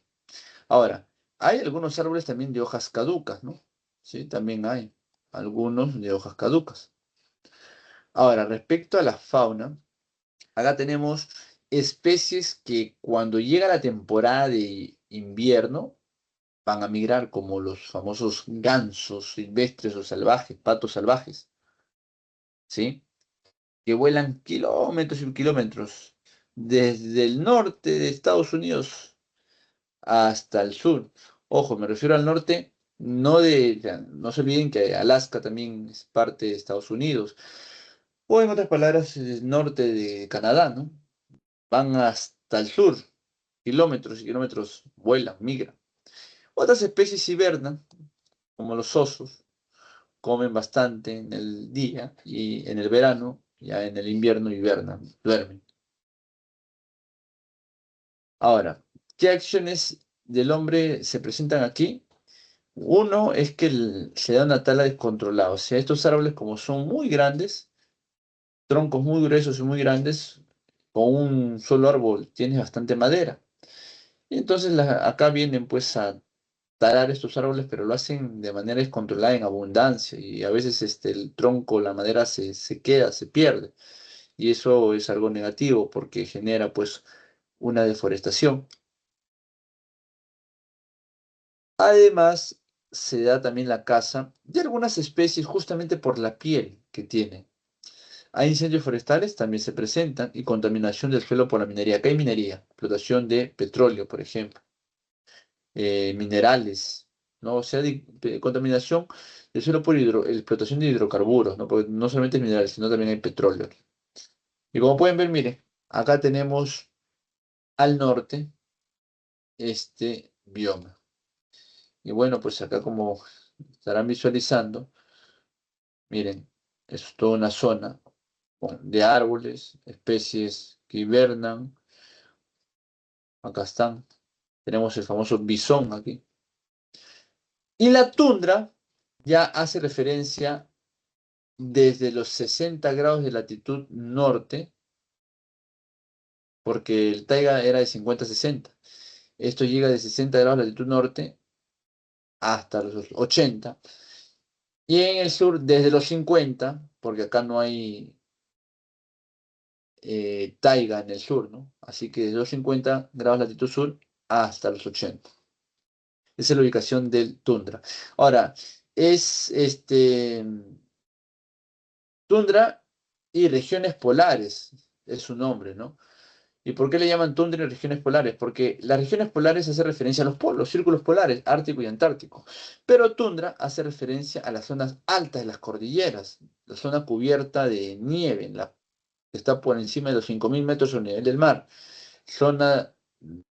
Speaker 1: Ahora, hay algunos árboles también de hojas caducas, ¿no? Sí, también hay algunos de hojas caducas. Ahora, respecto a la fauna, acá tenemos especies que cuando llega la temporada de invierno van a migrar, como los famosos gansos silvestres o salvajes, patos salvajes, ¿sí? Que vuelan kilómetros y kilómetros desde el norte de Estados Unidos hasta el sur. Ojo, me refiero al norte, o sea, no se olviden que Alaska también es parte de Estados Unidos, o en otras palabras, el norte de Canadá, ¿no? Van hasta el sur, kilómetros y kilómetros, vuelan, migran. Otras especies hibernan, como los osos, comen bastante en el día y en el verano, ya en el invierno hibernan, duermen. Ahora, ¿qué acciones del hombre se presentan aquí? Uno es que se da una tala descontrolada. O sea, estos árboles, como son muy grandes, troncos muy gruesos y muy grandes, con un solo árbol tienes bastante madera. Y entonces acá vienen pues a talar estos árboles, pero lo hacen de manera descontrolada en abundancia. Y a veces el tronco, la madera se queda, se pierde. Y eso es algo negativo porque genera pues una deforestación. Además, se da también la caza de algunas especies justamente por la piel que tienen. Hay incendios forestales, también se presentan, y contaminación del suelo por la minería. Acá hay minería, explotación de petróleo, por ejemplo, minerales, ¿no? O sea, contaminación del suelo por explotación de hidrocarburos, ¿no? Porque no solamente es mineral, sino también hay petróleo. Y como pueden ver, miren, acá tenemos al norte este bioma. Y bueno, pues acá como estarán visualizando, miren, es toda una zona de árboles, especies que hibernan. Acá están. Tenemos el famoso bisón aquí. Y la tundra ya hace referencia desde los 60 grados de latitud norte, porque el taiga era de 50 a 60. Esto llega de 60 grados de latitud norte hasta los 80. Y en el sur desde los 50, porque acá no hay taiga en el sur, ¿no? Así que desde los 50 grados de latitud sur hasta los 80. Esa es la ubicación del tundra. Ahora, es tundra y regiones polares, es su nombre, ¿no? ¿Y por qué le llaman tundra y regiones polares? Porque las regiones polares hacen referencia a los polos, círculos polares, Ártico y Antártico. Pero tundra hace referencia a las zonas altas de las cordilleras, la zona cubierta de nieve, que está por encima de los 5.000 metros sobre el nivel del mar. Zona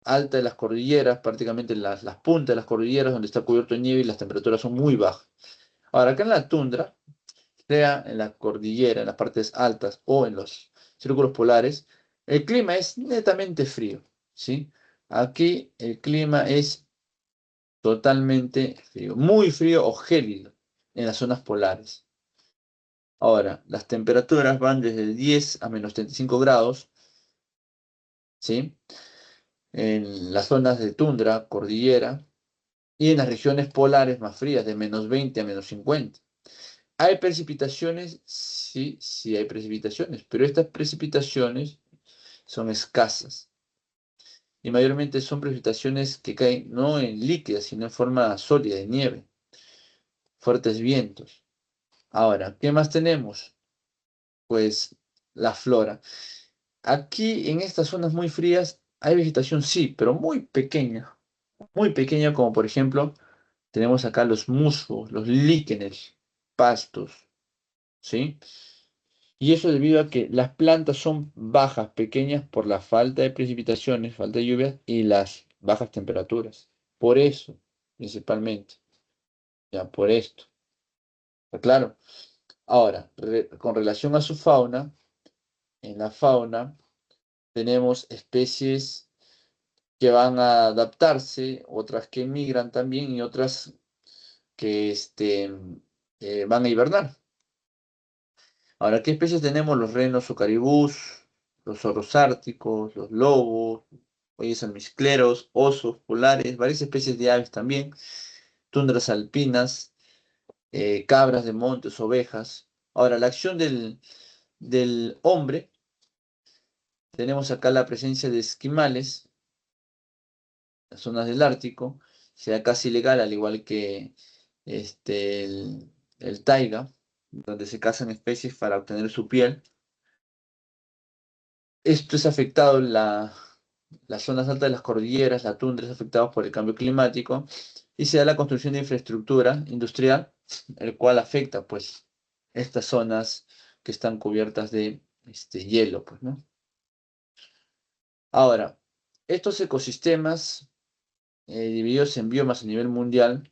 Speaker 1: alta de las cordilleras, prácticamente las puntas de las cordilleras donde está cubierto de nieve y las temperaturas son muy bajas. Ahora, acá en la tundra, sea en la cordillera, en las partes altas o en los círculos polares, el clima es netamente frío, ¿sí? Aquí el clima es totalmente frío, muy frío o gélido en las zonas polares. Ahora, las temperaturas van desde 10 a menos 35 grados, ¿sí? En las zonas de tundra, cordillera, y en las regiones polares más frías, de menos 20 a menos 50. ¿Hay precipitaciones? Sí, sí hay precipitaciones, pero estas precipitaciones son escasas y mayormente son precipitaciones que caen no en líquidas, sino en forma sólida, de nieve, fuertes vientos. Ahora, ¿qué más tenemos? Pues la flora. Aquí en estas zonas muy frías hay vegetación, sí, pero muy pequeña como por ejemplo tenemos acá los musgos, los líquenes, pastos, ¿sí? Y eso debido a que las plantas son bajas, pequeñas por la falta de precipitaciones, falta de lluvias y las bajas temperaturas. Por eso, principalmente, ya por esto. ¿Está claro? Ahora, con relación a su fauna, en la fauna tenemos especies que van a adaptarse, otras que migran también y otras que van a hibernar. Ahora, ¿qué especies tenemos? Los renos o caribús, los zorros árticos, los lobos, oyes almizcleros, osos polares, varias especies de aves también, tundras alpinas, cabras de montes, ovejas. Ahora, la acción del hombre, tenemos acá la presencia de esquimales, las zonas del Ártico, sea casi ilegal, al igual que el taiga, donde se cazan especies para obtener su piel. Esto es afectado, las zonas altas de las cordilleras, la tundra es afectada por el cambio climático y se da la construcción de infraestructura industrial, el cual afecta pues estas zonas que están cubiertas de hielo, pues, ¿no? Ahora, estos ecosistemas divididos en biomas a nivel mundial,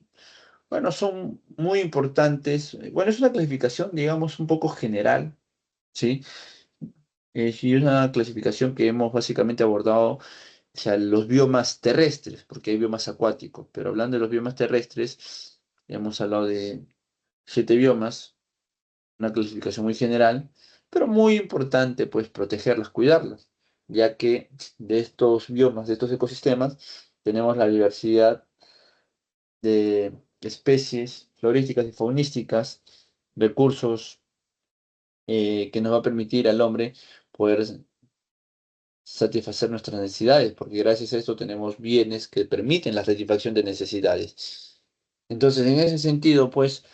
Speaker 1: bueno, son muy importantes. Bueno, es una clasificación, digamos, un poco general, ¿sí? Sí, es una clasificación que hemos básicamente abordado, o sea, los biomas terrestres, porque hay biomas acuáticos, pero hablando de los biomas terrestres, hemos hablado de 7 biomas, una clasificación muy general, pero muy importante, pues, protegerlas, cuidarlas, ya que de estos biomas, de estos ecosistemas, tenemos la diversidad de especies florísticas y faunísticas, recursos que nos va a permitir al hombre poder satisfacer nuestras necesidades, porque gracias a esto tenemos bienes que permiten la satisfacción de necesidades. Entonces, en ese sentido, pues,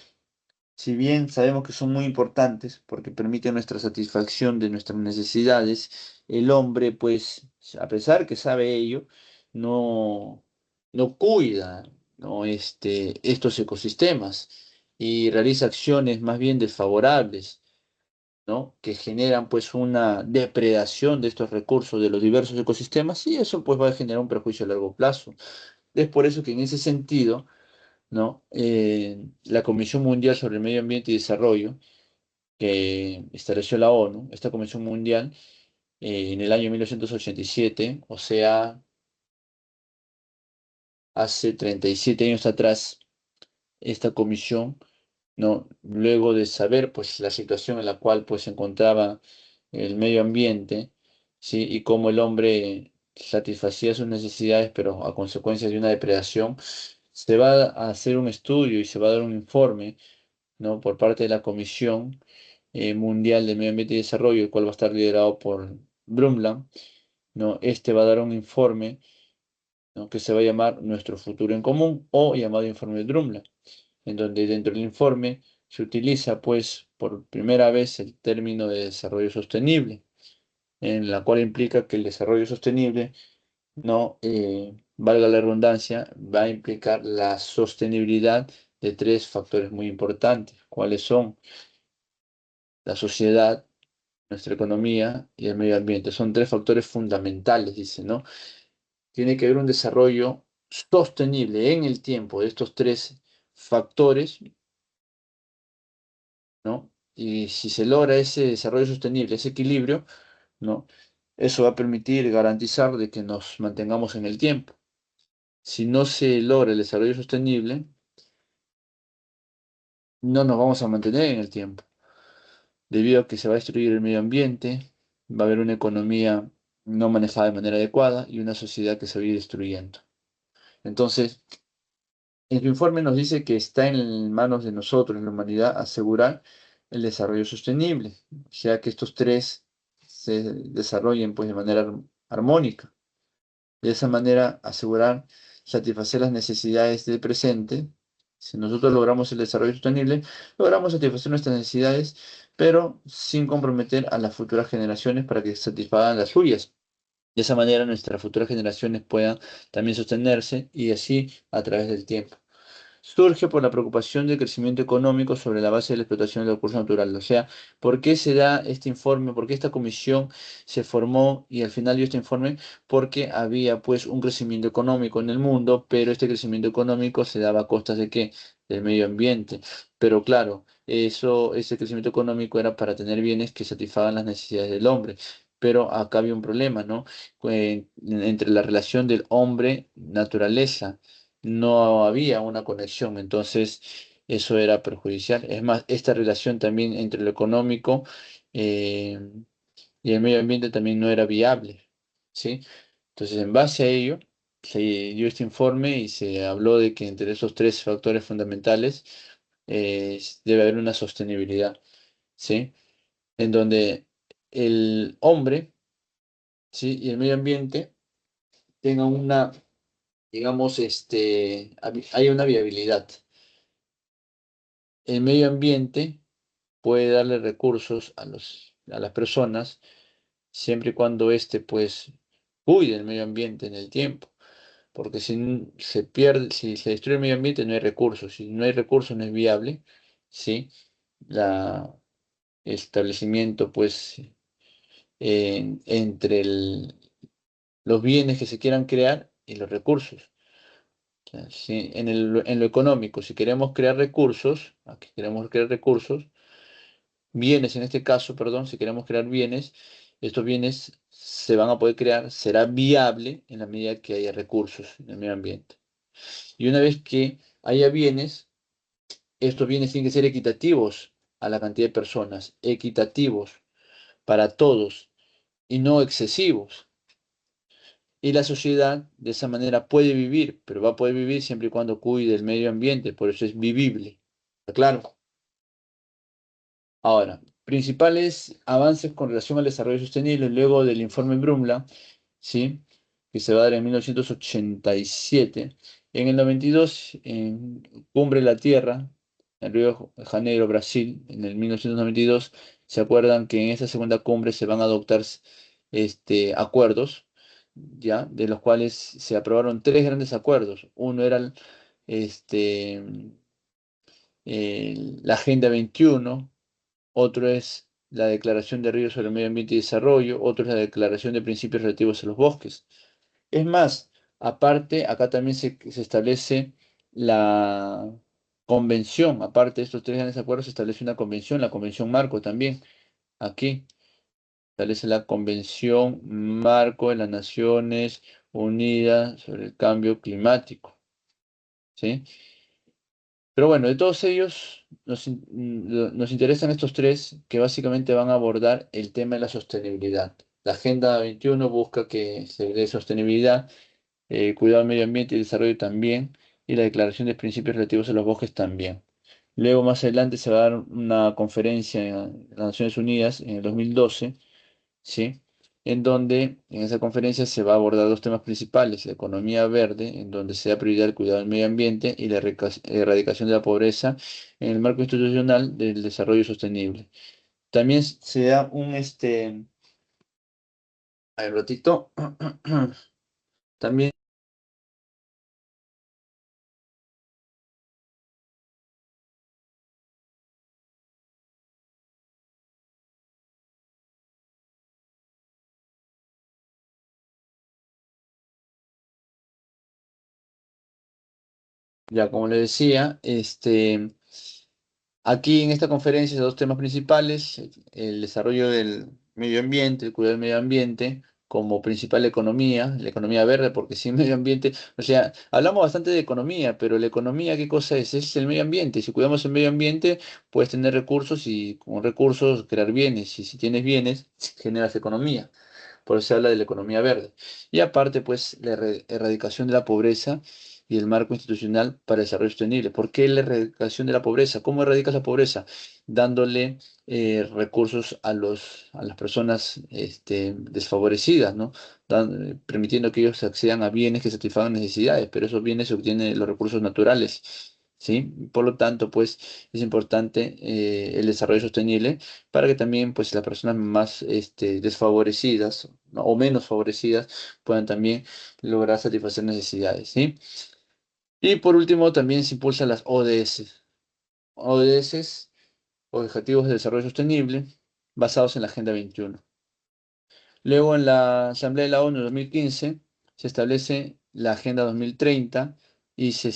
Speaker 1: si bien sabemos que son muy importantes porque permiten nuestra satisfacción de nuestras necesidades, el hombre, pues, a pesar que sabe ello, no, no cuida, ¿no? Estos ecosistemas y realiza acciones más bien desfavorables, ¿no? Que generan pues una depredación de estos recursos de los diversos ecosistemas y eso pues va a generar un perjuicio a largo plazo. Es por eso que en ese sentido, ¿no? La Comisión Mundial sobre el Medio Ambiente y Desarrollo, que estableció la ONU, esta Comisión Mundial, en el año 1987, o sea, hace 37 años atrás, esta comisión, ¿no? Luego de saber pues la situación en la cual pues se encontraba el medio ambiente, ¿sí? Y cómo el hombre satisfacía sus necesidades, pero a consecuencia de una depredación, se va a hacer un estudio y se va a dar un informe, ¿no? Por parte de la Comisión Mundial del Medio Ambiente y Desarrollo, el cual va a estar liderado por Brundtland, ¿no? Este va a dar un informe, ¿no? Que se va a llamar Nuestro Futuro en Común o llamado Informe de Brundtland, en donde dentro del informe se utiliza pues por primera vez el término de desarrollo sostenible, en la cual implica que el desarrollo sostenible, no, valga la redundancia, va a implicar la sostenibilidad de 3 factores muy importantes, cuáles son la sociedad, nuestra economía y el medio ambiente. Son 3 factores fundamentales, dice, ¿no? Tiene que haber un desarrollo sostenible en el tiempo de estos 3 factores, ¿no? Y si se logra ese desarrollo sostenible, ese equilibrio, ¿no? Eso va a permitir garantizar de que nos mantengamos en el tiempo. Si no se logra el desarrollo sostenible, no nos vamos a mantener en el tiempo, debido a que se va a destruir el medio ambiente, va a haber una economía no manejada de manera adecuada y una sociedad que se va a ir destruyendo. Entonces, en su informe nos dice que está en manos de nosotros, en la humanidad, asegurar el desarrollo sostenible, o sea, que estos tres se desarrollen pues de manera armónica. De esa manera, asegurar satisfacer las necesidades del presente. Si nosotros logramos el desarrollo sostenible, logramos satisfacer nuestras necesidades, pero sin comprometer a las futuras generaciones para que satisfagan las suyas. De esa manera, nuestras futuras generaciones puedan también sostenerse y así a través del tiempo. Surge por la preocupación del crecimiento económico sobre la base de la explotación del recurso natural. O sea, ¿por qué se da este informe? ¿Por qué esta comisión se formó y al final dio este informe? Porque había pues un crecimiento económico en el mundo, pero este crecimiento económico se daba a costas de qué? Del medio ambiente. Pero claro, ese crecimiento económico era para tener bienes que satisfagan las necesidades del hombre. Pero acá había un problema, ¿no? Entre la relación del hombre-naturaleza no había una conexión, entonces eso era perjudicial. Es más, esta relación también entre lo económico eh, y el medio ambiente también no era viable, ¿sí? Entonces, en base a ello, se dio este informe y se habló de que entre esos tres factores fundamentales debe haber una sostenibilidad, ¿sí? En donde el hombre, ¿sí? Y el medio ambiente tengan una, digamos, hay una viabilidad. El medio ambiente puede darle recursos a las personas siempre y cuando éste pues cuide el medio ambiente en el tiempo. Porque se pierde, si se destruye el medio ambiente no hay recursos. Si no hay recursos no es viable, ¿sí? La establecimiento pues entre los bienes que se quieran crear y los recursos. O sea, en lo económico, si queremos crear recursos, aquí queremos crear recursos, bienes, en este caso, perdón, si queremos crear bienes, estos bienes se van a poder crear, será viable en la medida que haya recursos en el medio ambiente. Y una vez que haya bienes, estos bienes tienen que ser equitativos a la cantidad de personas, equitativos para todos y no excesivos. Y la sociedad de esa manera puede vivir, pero va a poder vivir siempre y cuando cuide el medio ambiente, por eso es vivible. ¿Está claro? Ahora, principales avances con relación al desarrollo sostenible luego del informe Brundtland, ¿sí? Que se va a dar en 1987. En el 92, en Cumbre de la Tierra, en Río de Janeiro, Brasil, en el 1992, se acuerdan que en esa segunda cumbre se van a adoptar acuerdos, ¿ya? De los cuales se aprobaron tres grandes acuerdos. Uno era este, la Agenda 21. Otro es la Declaración de Ríos sobre el Medio Ambiente y Desarrollo, otro es la Declaración de Principios Relativos a los Bosques. Es más, aparte, acá también se establece la convención, aparte de estos tres grandes acuerdos, se establece una convención, la Convención Marco también, aquí establece la Convención Marco de las Naciones Unidas sobre el Cambio Climático, ¿sí? Pero bueno, de todos ellos nos interesan estos tres que básicamente van a abordar el tema de la sostenibilidad. La Agenda 21 busca que se dé sostenibilidad, cuidado del medio ambiente y desarrollo también, y la Declaración de Principios Relativos a los Bosques también. Luego, más adelante, se va a dar una conferencia en las Naciones Unidas en el 2012, ¿sí? En donde en esa conferencia se va a abordar dos temas principales: la economía verde, en donde se da prioridad al cuidado del medio ambiente, y la erradicación de la pobreza en el marco institucional del desarrollo sostenible. También se da a ver, ratito, también, ya como le decía, aquí en esta conferencia, dos temas principales: el desarrollo del medio ambiente, el cuidado del medio ambiente como principal economía, la economía verde, porque sin medio ambiente, o sea, hablamos bastante de economía, pero la economía, ¿qué cosa es? Es el medio ambiente. Si cuidamos el medio ambiente, puedes tener recursos y con recursos crear bienes. Y si tienes bienes, generas economía. Por eso se habla de la economía verde. Y aparte, pues, la erradicación de la pobreza y el marco institucional para el desarrollo sostenible. ¿Por qué la erradicación de la pobreza? ¿Cómo erradicas la pobreza? Dándole recursos a las personas desfavorecidas, ¿no? Permitiendo que ellos accedan a bienes que satisfagan necesidades, pero esos bienes se obtienen de los recursos naturales. ¿Sí? Por lo tanto, pues es importante el desarrollo sostenible para que también pues las personas más desfavorecidas, ¿no? O menos favorecidas puedan también lograr satisfacer necesidades, ¿sí? Y por último, también se impulsan las ODS. ODS, Objetivos de Desarrollo Sostenible, basados en la Agenda 21. Luego, en la Asamblea de la ONU de 2015, se establece la Agenda 2030 y se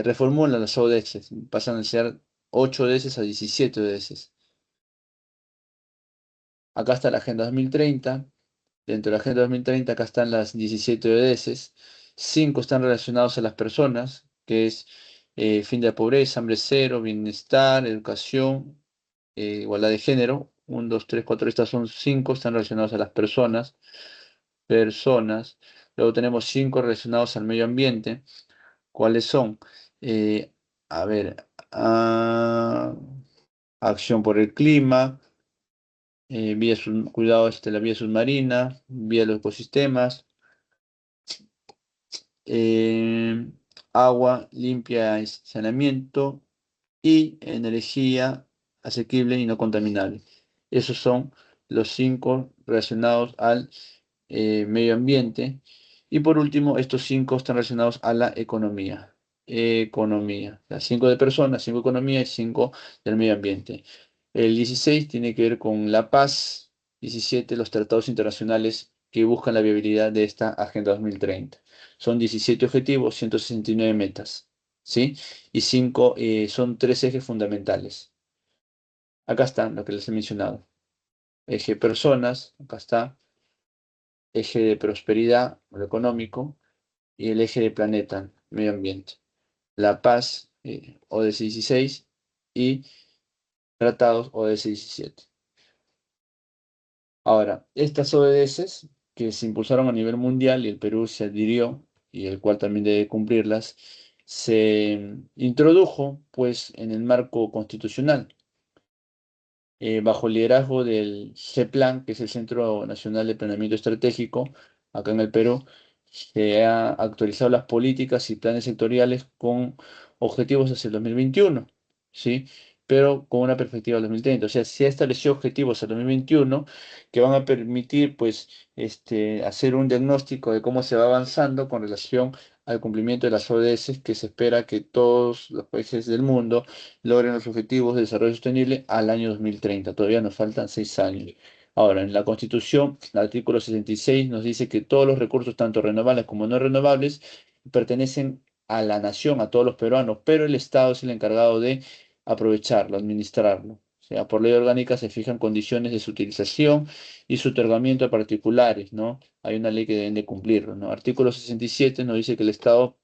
Speaker 1: reformulan las ODS. Pasan a ser 8 ODS a 17 ODS. Acá está la Agenda 2030. Dentro de la Agenda 2030, acá están las 17 ODS. 5 están relacionados a las personas, que es fin de la pobreza, hambre cero, bienestar, educación, igualdad de género. 1, 2, 3, 4, estas son 5, están relacionados a las personas. Personas. Luego tenemos 5 relacionados al medio ambiente. ¿Cuáles son? Eh, a ver, acción por el clima, cuidado de la vía submarina, vía de los ecosistemas, eh, agua limpia y saneamiento y energía asequible y no contaminable. Esos son los 5 relacionados al medio ambiente. Y por último, estos 5 están relacionados a la economía. Economía. Las 5 de personas, 5 economía y 5 del medio ambiente. El 16 tiene que ver con la paz. 17 los tratados internacionales que buscan la viabilidad de esta Agenda 2030. Son 17 objetivos, 169 metas. ¿Sí? Y 5 son 3 ejes fundamentales. Acá están lo que les he mencionado. Eje personas, acá está. Eje de prosperidad, lo económico, y el eje de planeta, medio ambiente. La paz, ODS 16, y tratados ODS 17. Ahora, estas ODS que se impulsaron a nivel mundial y el Perú se adhirió, y el cual también debe cumplirlas, se introdujo pues en el marco constitucional bajo el liderazgo del CEPLAN, que es el Centro Nacional de Planeamiento Estratégico, acá en el Perú. Se han actualizado las políticas y planes sectoriales con objetivos hacia el 2021, ¿sí? Pero con una perspectiva del 2030. O sea, se ha establecido objetivos al 2021 que van a permitir, pues, hacer un diagnóstico de cómo se va avanzando con relación al cumplimiento de las ODS, que se espera que todos los países del mundo logren los objetivos de desarrollo sostenible al año 2030. Todavía nos faltan 6 años. Ahora, en la Constitución, el artículo 66 nos dice que todos los recursos, tanto renovables como no renovables, pertenecen a la nación, a todos los peruanos, pero el Estado es el encargado de aprovecharlo, administrarlo. O sea, por ley orgánica se fijan condiciones de su utilización y su otorgamiento a particulares, ¿no? Hay una ley que deben de cumplirlo, ¿no? Artículo 67 nos dice que el Estado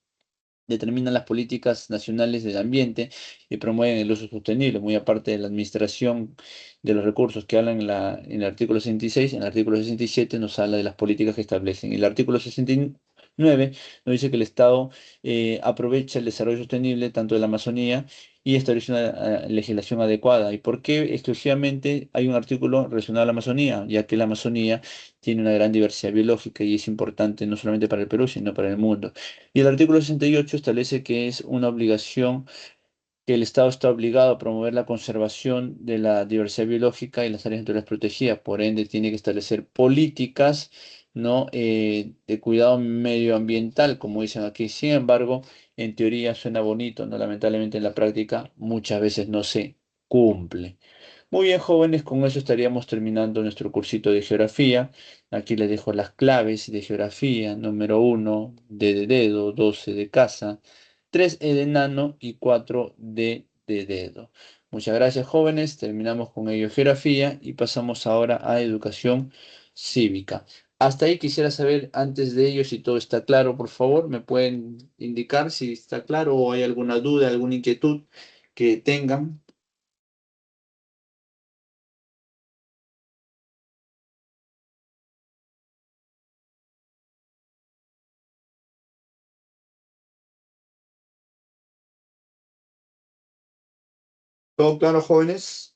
Speaker 1: determinan las políticas nacionales del ambiente y promueven el uso sostenible, muy aparte de la administración de los recursos que hablan en el artículo 66. En el artículo 67 nos habla de las políticas que establecen. El artículo 69 nos dice que el Estado aprovecha el desarrollo sostenible tanto de la Amazonía y establece una legislación adecuada. ¿Y por qué exclusivamente hay un artículo relacionado a la Amazonía? Ya que la Amazonía tiene una gran diversidad biológica y es importante no solamente para el Perú, sino para el mundo. Y el artículo 68 establece que es una obligación, que el Estado está obligado a promover la conservación de la diversidad biológica y las áreas naturales protegidas. Por ende, tiene que establecer políticas, ¿no? De cuidado medioambiental, como dicen aquí. Sin embargo, en teoría suena bonito, ¿no? Lamentablemente en la práctica muchas veces no se cumple. Muy bien, jóvenes, con eso estaríamos terminando nuestro cursito de geografía. Aquí les dejo las claves de geografía. Número 1, D de dedo, 12 de casa, 3 E de enano y 4 D de dedo. Muchas gracias, jóvenes. Terminamos con ello geografía y pasamos ahora a educación cívica. Hasta ahí quisiera saber, antes de ello, si todo está claro, por favor, me pueden indicar si está claro o hay alguna duda, alguna inquietud que tengan. ¿Todo claro, jóvenes?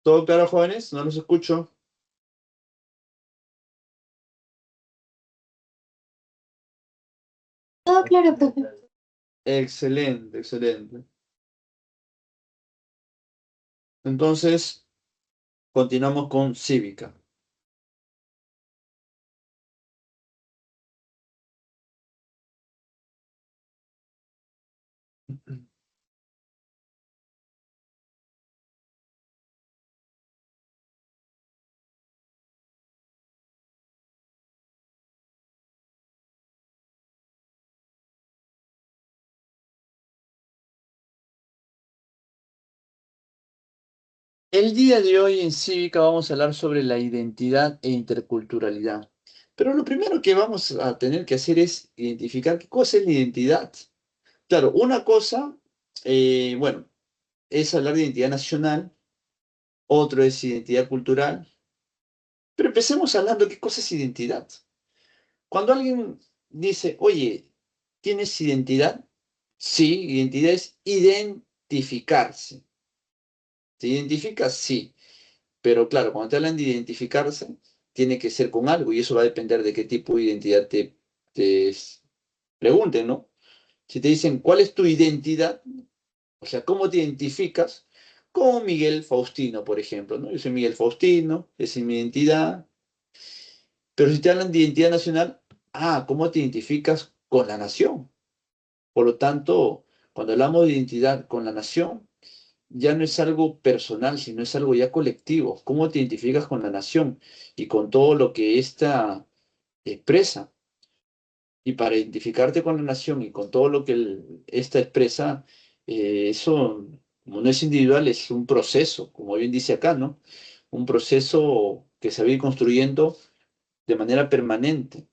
Speaker 1: ¿Todo claro, jóvenes? No los escucho.
Speaker 2: Todo claro, profe.
Speaker 1: Excelente, excelente. Entonces, continuamos con cívica. El día de hoy en Cívica vamos a hablar sobre la identidad e interculturalidad. Pero lo primero que vamos a tener que hacer es identificar qué cosa es la identidad. Claro, una cosa, bueno, es hablar de identidad nacional, otro es identidad cultural, pero empecemos hablando de qué cosa es identidad. Cuando alguien dice, oye, ¿tienes identidad? Sí, identidad es identificarse. ¿Te identificas? Sí. Pero claro, cuando te hablan de identificarse, tiene que ser con algo y eso va a depender de qué tipo de identidad te pregunten, ¿no? Si te dicen, ¿cuál es tu identidad? O sea, ¿cómo te identificas? Como Miguel Faustino, por ejemplo, ¿no? Yo soy Miguel Faustino, esa es mi identidad. Pero si te hablan de identidad nacional, ¿cómo te identificas con la nación? Por lo tanto, cuando hablamos de identidad con la nación, ya no es algo personal, sino es algo ya colectivo. ¿Cómo te identificas con la nación y con todo lo que ésta expresa? Y para identificarte con la nación y con todo lo que ésta expresa, eso, como no es individual, es un proceso, como bien dice acá, ¿no? Un proceso que se va a ir construyendo de manera permanente,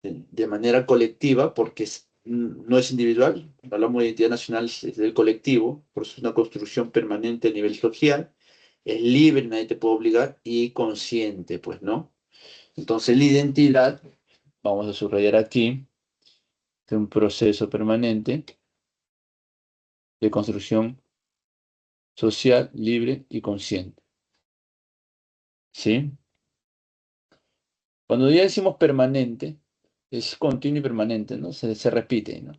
Speaker 1: de manera colectiva, porque no es individual. Hablamos de identidad nacional, es del colectivo, por eso es una construcción permanente a nivel social. Es libre, nadie te puede obligar, y consciente, pues, ¿no? Entonces, la identidad, vamos a subrayar aquí, es un proceso permanente de construcción social, libre y consciente, ¿sí? Cuando ya decimos permanente, es continuo y permanente, ¿no? Se repite, ¿no?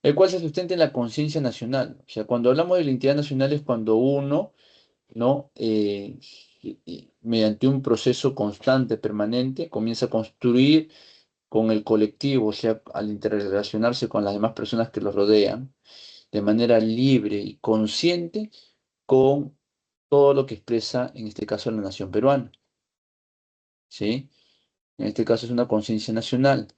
Speaker 1: El cual se sustenta en la conciencia nacional. O sea, cuando hablamos de la identidad nacional es cuando uno, ¿no? Mediante un proceso constante, permanente, comienza a construir con el colectivo, o sea, al interrelacionarse con las demás personas que lo rodean, de manera libre y consciente con todo lo que expresa, en este caso, la nación peruana, ¿sí? En este caso es una conciencia nacional.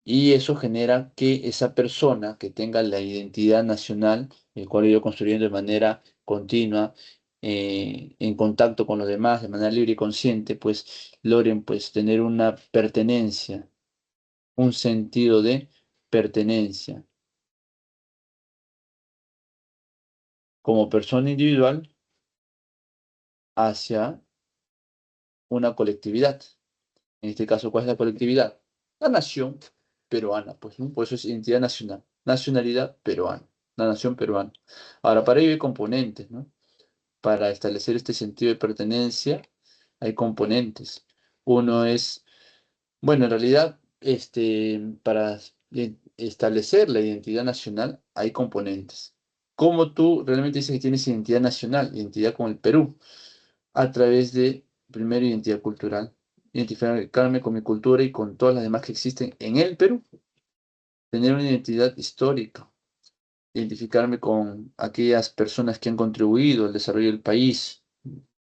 Speaker 1: Y eso genera que esa persona que tenga la identidad nacional, el cual ha ido construyendo de manera continua, en contacto con los demás, de manera libre y consciente, pues logren pues tener una pertenencia, un sentido de pertenencia como persona individual hacia una colectividad. En este caso, ¿cuál es la colectividad? La nación peruana, pues, ¿no? Por eso es identidad nacional, nacionalidad peruana, la nación peruana. Ahora, para ello hay componentes, ¿no? Para establecer este sentido de pertenencia hay componentes. Uno es, bueno, en realidad, para establecer la identidad nacional hay componentes. ¿Cómo tú realmente dices que tienes identidad nacional, identidad con el Perú? A través de, primero, identidad cultural, identificarme con mi cultura y con todas las demás que existen en el Perú, tener una identidad histórica, identificarme con aquellas personas que han contribuido al desarrollo del país,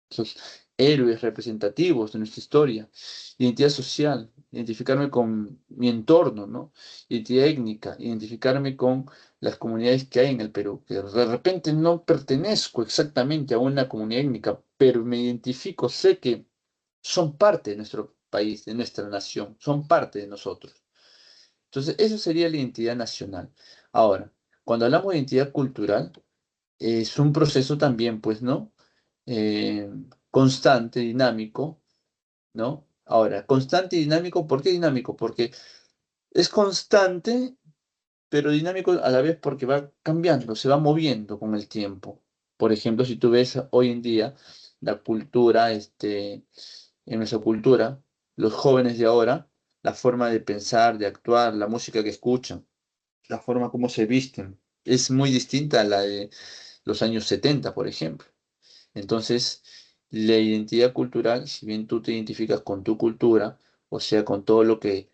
Speaker 1: esos héroes representativos de nuestra historia, identidad social, identificarme con mi entorno, ¿no? Identidad étnica, identificarme con las comunidades que hay en el Perú, que de repente no pertenezco exactamente a una comunidad étnica, pero me identifico, sé que son parte de nuestro país, de nuestra nación, son parte de nosotros. Entonces, eso sería la identidad nacional. Ahora, cuando hablamos de identidad cultural, es un proceso también, pues, ¿no? constante, dinámico, ¿no? Ahora, constante y dinámico, ¿por qué dinámico? Porque es constante, pero dinámico a la vez porque va cambiando, se va moviendo con el tiempo. Por ejemplo, si tú ves hoy en día la cultura, en nuestra cultura, los jóvenes de ahora, la forma de pensar, de actuar, la música que escuchan, la forma como se visten, es muy distinta a la de los años 70, por ejemplo. Entonces, la identidad cultural, si bien tú te identificas con tu cultura, o sea, con todo lo que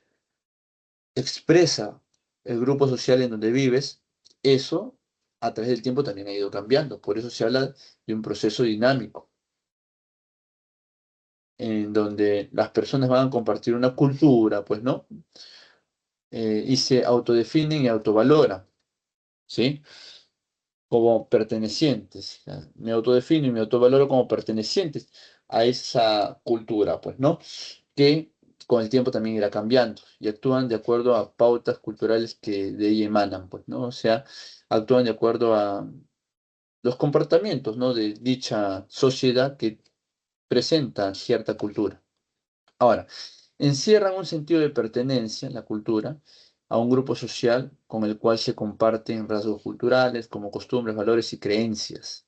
Speaker 1: expresa el grupo social en donde vives, eso a través del tiempo también ha ido cambiando. Por eso se habla de un proceso dinámico, en donde las personas van a compartir una cultura, pues, ¿no? Y se autodefinen y autovaloran, ¿sí? Como pertenecientes. ¿Ya? Me autodefino y me autovaloro como pertenecientes a esa cultura, pues, ¿no? Que con el tiempo también irá cambiando y actúan de acuerdo a pautas culturales que de ahí emanan, pues, ¿no? O sea, actúan de acuerdo a los comportamientos, ¿no? De dicha sociedad que presenta cierta cultura. Ahora, encierran un sentido de pertenencia, la cultura, a un grupo social con el cual se comparten rasgos culturales como costumbres, valores y creencias,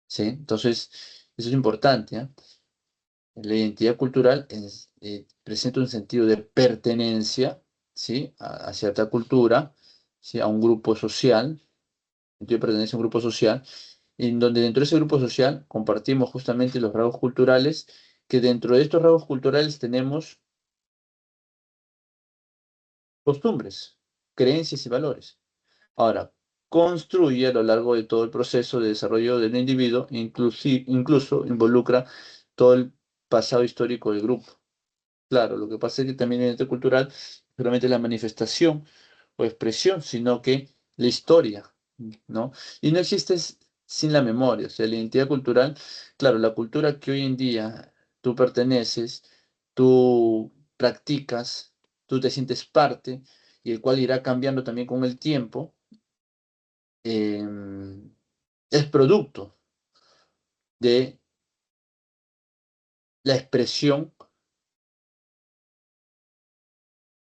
Speaker 1: ¿sí? Entonces, eso es importante, ¿eh? La identidad cultural presenta un sentido de pertenencia, ¿sí? A cierta cultura, ¿sí? A un grupo social, sentido de pertenencia a un grupo social, en donde dentro de ese grupo social compartimos justamente los rasgos culturales, que dentro de estos rasgos culturales tenemos costumbres, creencias y valores. Ahora, construye a lo largo de todo el proceso de desarrollo del individuo, incluso involucra todo el pasado histórico del grupo. Claro, lo que pasa es que también el ente cultural no solamente la manifestación o expresión, sino que la historia, ¿no? Y no existe sin la memoria, o sea, la identidad cultural, claro, la cultura que hoy en día tú perteneces, tú practicas, tú te sientes parte, y el cual irá cambiando también con el tiempo, es producto de la expresión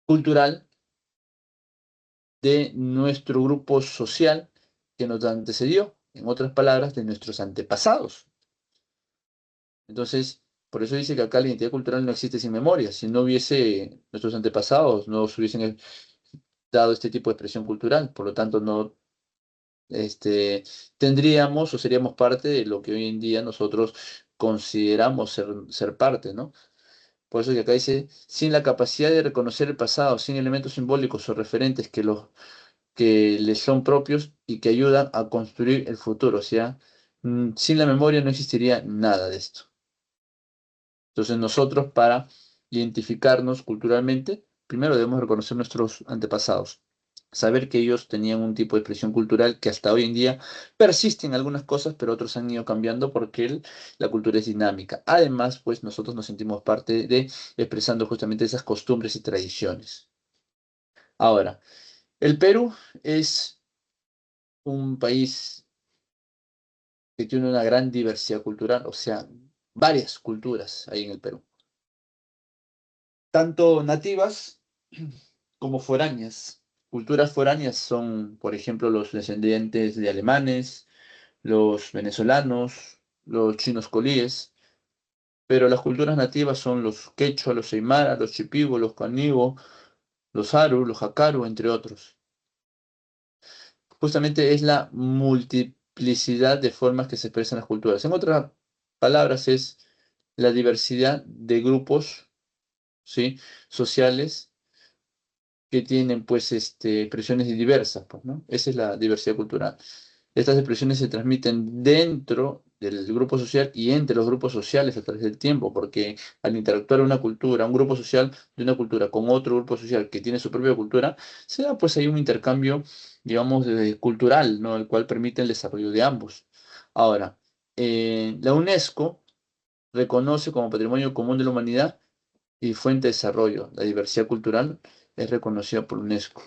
Speaker 1: cultural de nuestro grupo social que nos antecedió, en otras palabras, de nuestros antepasados. Entonces, por eso dice que acá la identidad cultural no existe sin memoria. Si no hubiese nuestros antepasados, no se hubiesen dado este tipo de expresión cultural. Por lo tanto, no tendríamos o seríamos parte de lo que hoy en día nosotros consideramos ser parte, ¿no? Por eso que acá dice, sin la capacidad de reconocer el pasado, sin elementos simbólicos o referentes que les son propios y que ayudan a construir el futuro. O sea, sin la memoria no existiría nada de esto. Entonces nosotros para identificarnos culturalmente, primero debemos reconocer nuestros antepasados, saber que ellos tenían un tipo de expresión cultural que hasta hoy en día persiste en algunas cosas, pero otros han ido cambiando porque la cultura es dinámica. Además, pues nosotros nos sentimos parte de expresando justamente esas costumbres y tradiciones. Ahora, el Perú es un país que tiene una gran diversidad cultural, o sea, varias culturas hay en el Perú, tanto nativas como foráneas. Culturas foráneas son, por ejemplo, los descendientes de alemanes, los venezolanos, los chinos colíes, pero las culturas nativas son los quechua, los aymara, los chipigos, los caníbal, los aru, los jacaru, entre otros. Justamente es la multiplicidad de formas que se expresan las culturas. En otras palabras, es la diversidad de grupos, ¿sí? Sociales que tienen pues expresiones diversas, pues, ¿no? Esa es la diversidad cultural. Estas expresiones se transmiten dentro del grupo social y entre los grupos sociales a través del tiempo, porque al interactuar una cultura, un grupo social de una cultura con otro grupo social que tiene su propia cultura, se da pues ahí un intercambio, digamos, cultural, ¿no? El cual permite el desarrollo de ambos. Ahora, la UNESCO reconoce como patrimonio común de la humanidad y fuente de desarrollo. La diversidad cultural es reconocida por UNESCO.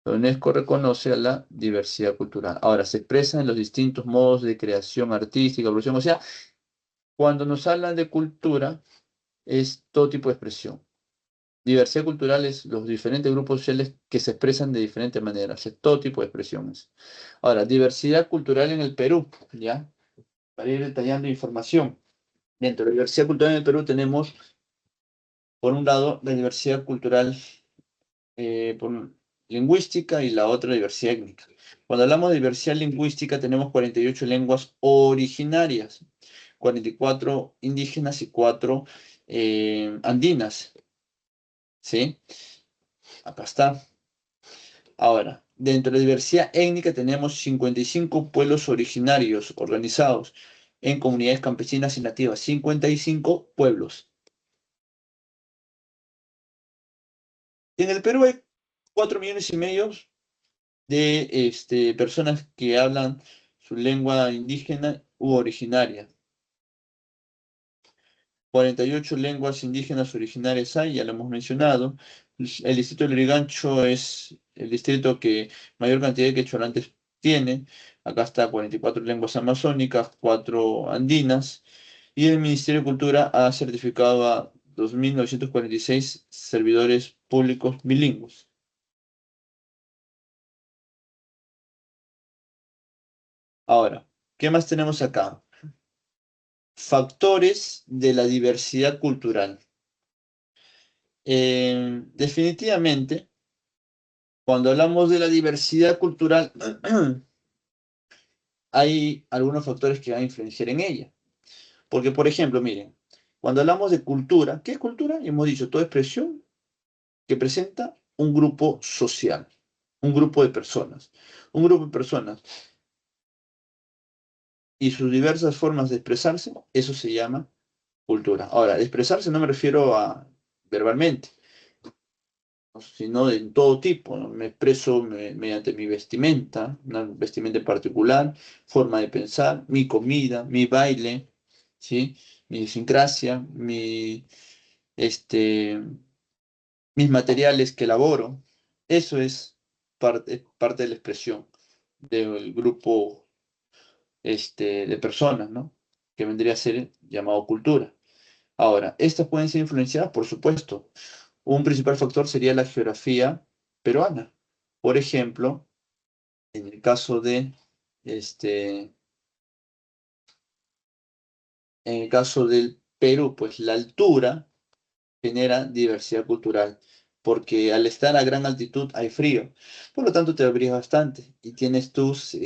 Speaker 1: La UNESCO reconoce a la diversidad cultural. Ahora, se expresa en los distintos modos de creación artística, producción. O sea, cuando nos hablan de cultura, es todo tipo de expresión. Diversidad cultural es los diferentes grupos sociales que se expresan de diferentes maneras, es todo tipo de expresiones. Ahora, diversidad cultural en el Perú, ¿ya? Para ir detallando información. Dentro de la diversidad cultural en el Perú tenemos, por un lado, la diversidad cultural lingüística y la otra diversidad étnica. Cuando hablamos de diversidad lingüística, tenemos 48 lenguas originarias, 44 indígenas y 4 andinas. ¿Sí? Acá está. Ahora, dentro de la diversidad étnica tenemos 55 pueblos originarios organizados en comunidades campesinas y nativas. 55 pueblos. En el Perú hay 4,5 millones de personas que hablan su lengua indígena u originaria. 48 lenguas indígenas originarias hay, ya lo hemos mencionado. El distrito de Lurigancho es el distrito que mayor cantidad de quechohablante tiene. Acá está 44 lenguas amazónicas, 4 andinas. Y el Ministerio de Cultura ha certificado a 2.946 servidores públicos bilingües. Ahora, ¿qué más tenemos acá? Factores de la diversidad cultural. Definitivamente, cuando hablamos de la diversidad cultural, hay algunos factores que van a influenciar en ella. Porque, por ejemplo, miren, cuando hablamos de cultura, ¿qué es cultura? Hemos dicho, toda expresión que presenta un grupo social, un grupo de personas. Un grupo de personas y sus diversas formas de expresarse, eso se llama cultura. Ahora, de expresarse no me refiero a verbalmente, sino de todo tipo, ¿no? Me expreso mediante mi vestimenta, una vestimenta en particular, forma de pensar, mi comida, mi baile, ¿sí? Mi idiosincrasia, este, mis materiales que elaboro. Eso es parte de la expresión del grupo de personas, ¿no? Que vendría a ser llamado cultura. Ahora, estas pueden ser influenciadas, por supuesto. Un principal factor sería la geografía peruana. Por ejemplo, en el caso de este, en el caso del Perú, pues la altura genera diversidad cultural, porque al estar a gran altitud hay frío, por lo tanto te abrigas bastante y tienes tus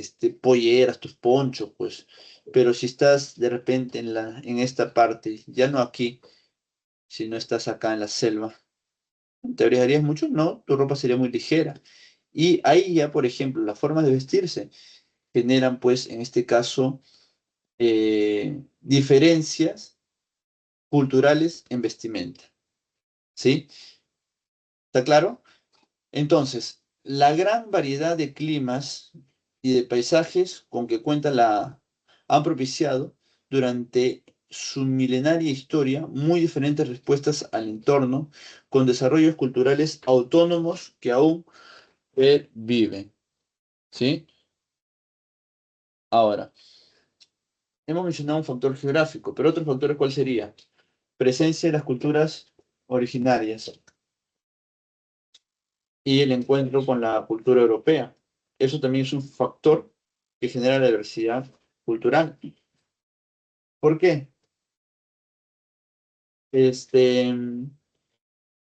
Speaker 1: polleras, tus ponchos, pues. Pero si estás de repente en esta parte, ya no aquí, si no estás acá en la selva, ¿te abrigarías mucho? No, tu ropa sería muy ligera. Y ahí ya, por ejemplo, las formas de vestirse generan, pues, en este caso, diferencias culturales en vestimenta. ¿Sí? ¿Está claro? Entonces, la gran variedad de climas y de paisajes con que cuenta han propiciado durante su milenaria historia muy diferentes respuestas al entorno, con desarrollos culturales autónomos que aún viven. ¿Sí? Ahora, hemos mencionado un factor geográfico, pero otro factor, ¿cuál sería? Presencia de las culturas originarias y el encuentro con la cultura europea. Eso también es un factor que genera la diversidad cultural. ¿Por qué? Este,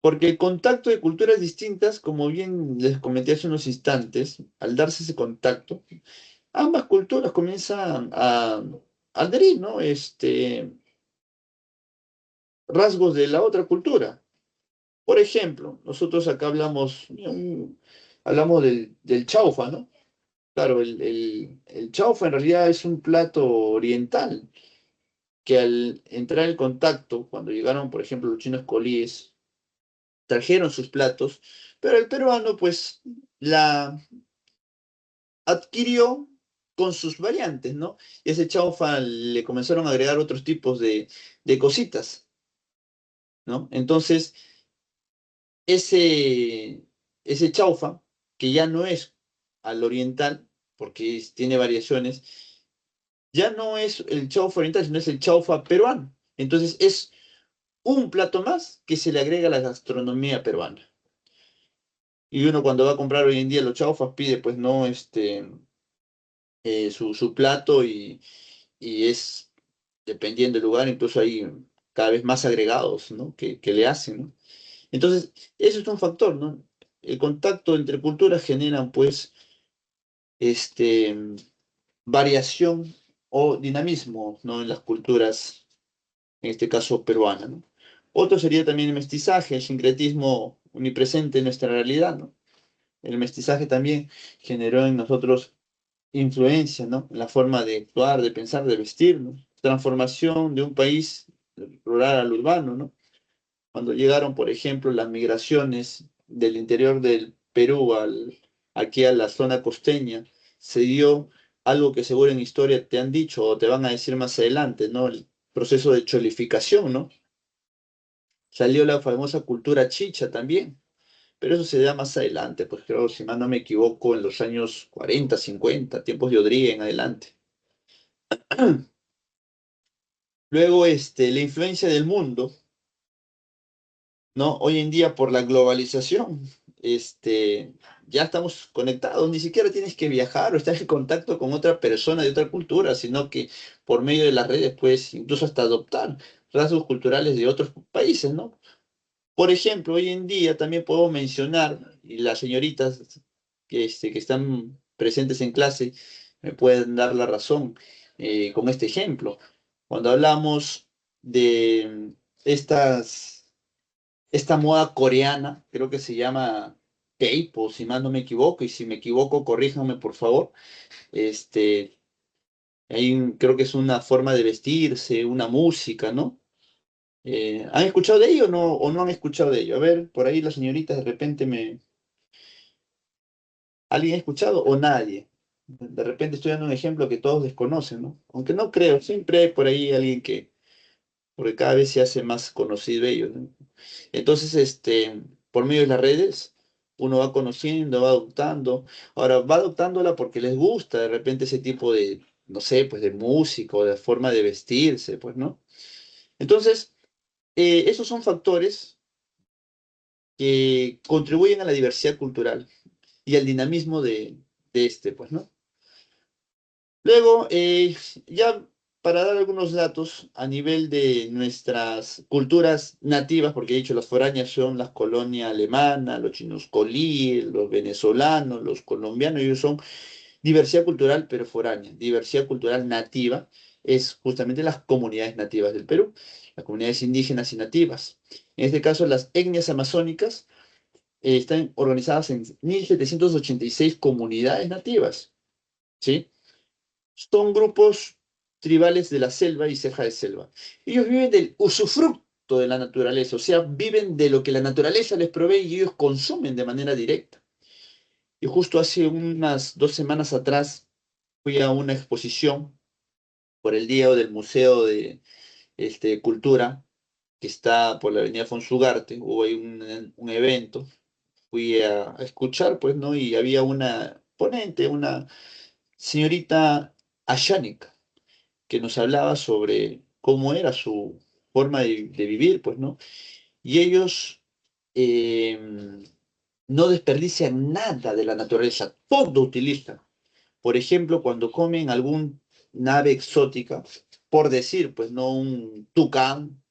Speaker 1: Porque el contacto de culturas distintas, como bien les comenté hace unos instantes, al darse ese contacto, ambas culturas comienzan a adherir, ¿no? Rasgos de la otra cultura. Por ejemplo, nosotros acá hablamos del chaufa, ¿no? Claro, el chaufa en realidad es un plato oriental que al entrar en contacto, cuando llegaron, por ejemplo, los chinos colíes, trajeron sus platos, pero el peruano pues la adquirió con sus variantes, ¿no? Y ese chaufa le comenzaron a agregar otros tipos de cositas, ¿no? Entonces, ese chaufa que ya no es al oriental, porque tiene variaciones, ya no es el chaufa oriental, sino es el chaufa peruano. Entonces es un plato más que se le agrega a la gastronomía peruana. Y uno cuando va a comprar hoy en día los chaufas pide pues no su plato y es, dependiendo del lugar, incluso hay cada vez más agregados, ¿no? que le hacen, ¿no? Entonces, eso es un factor, ¿no? El contacto entre culturas generan pues este, variación o dinamismo, ¿no? En las culturas, en este caso peruana, ¿no? Otro sería también el mestizaje, el sincretismo omnipresente en nuestra realidad, ¿no? El mestizaje también generó en nosotros influencia, ¿no? En la forma de actuar, de pensar, de vestir, ¿no? Transformación de un país rural al urbano, ¿no? Cuando llegaron, por ejemplo, las migraciones del interior del Perú aquí a la zona costeña, se dio algo que seguro en historia te han dicho o te van a decir más adelante, ¿no? El proceso de cholificación, ¿no? Salió la famosa cultura chicha también, pero eso se da más adelante, pues creo, si mal no me equivoco, en los años 40, 50, tiempos de Odría en adelante. Luego, la influencia del mundo, ¿no? Hoy en día por la globalización, ya estamos conectados, ni siquiera tienes que viajar o estar en contacto con otra persona de otra cultura, sino que por medio de las redes puedes incluso hasta adoptar rasgos culturales de otros países, ¿no? Por ejemplo, hoy en día también puedo mencionar, y las señoritas que están presentes en clase me pueden dar la razón con este ejemplo. Cuando hablamos de esta moda coreana, creo que se llama K-pop, si mal no me equivoco, y si me equivoco, corríjanme por favor. Este, creo que es una forma de vestirse, una música, ¿no? ¿Han escuchado de ello o no han escuchado de ello? A ver, por ahí las señoritas de repente ¿Alguien ha escuchado o nadie? De repente estoy dando un ejemplo que todos desconocen, ¿no? Aunque no creo, siempre hay por ahí alguien porque cada vez se hace más conocido ellos, ¿no? Entonces, por medio de las redes, uno va conociendo, va adoptando. Ahora, va adoptándola porque les gusta de repente ese tipo de, no sé, pues de música o de forma de vestirse, pues, ¿no? Entonces, esos son factores que contribuyen a la diversidad cultural y al dinamismo de pues, ¿no? Luego, ya para dar algunos datos a nivel de nuestras culturas nativas, porque he dicho las foráneas son las colonias alemanas, los chinos colí, los venezolanos, los colombianos, ellos son diversidad cultural pero foránea. Diversidad cultural nativa es justamente las comunidades nativas del Perú, las comunidades indígenas y nativas. En este caso, las etnias amazónicas están organizadas en 1786 comunidades nativas, ¿sí? Son grupos tribales de la selva y ceja de selva. Ellos viven del usufructo de la naturaleza, o sea, viven de lo que la naturaleza les provee y ellos consumen de manera directa. Y justo hace unas 2 semanas atrás fui a una exposición por el Día del Museo de Cultura, que está por la Avenida Fonsugarte. Hubo ahí un evento, fui a escuchar, pues, ¿no? Y había una ponente, una señorita Ashánica, que nos hablaba sobre cómo era su forma de vivir, pues, ¿no? Y ellos eh, no desperdician nada de la naturaleza, todo utilizan. Por ejemplo, cuando comen algún ave exótica, por decir, pues, no un tucán,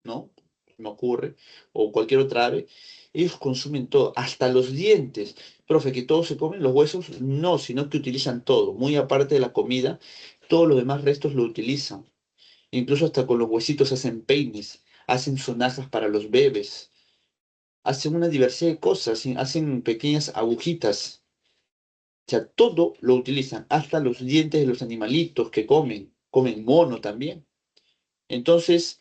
Speaker 1: ¿no? Me ocurre, o cualquier otra ave, ellos consumen todo, hasta los dientes. Profe, que todos se comen los huesos, no, sino que utilizan todo, muy aparte de la comida, todos los demás restos lo utilizan. Incluso hasta con los huesitos hacen peines, hacen sonajas para los bebés, hacen una diversidad de cosas, hacen pequeñas agujitas. O sea, todo lo utilizan, hasta los dientes de los animalitos que comen mono también. Entonces,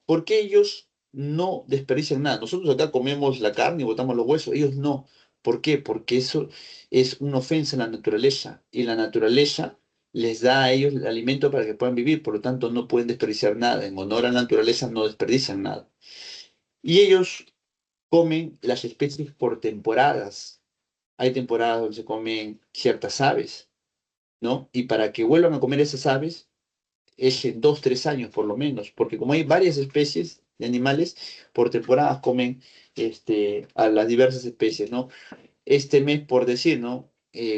Speaker 1: ¿por qué ellos no desperdician nada? Nosotros acá comemos la carne y botamos los huesos, ellos no. ¿Por qué? Porque eso es una ofensa a la naturaleza y la naturaleza les da a ellos el alimento para que puedan vivir, por lo tanto no pueden desperdiciar nada. En honor a la naturaleza no desperdician nada. Y ellos comen las especies por temporadas. Hay temporadas donde se comen ciertas aves, ¿no? Y para que vuelvan a comer esas aves es en 2, 3 años por lo menos, porque como hay varias especies de animales, por temporadas comen a las diversas especies, ¿no? Este mes, por decir, ¿no?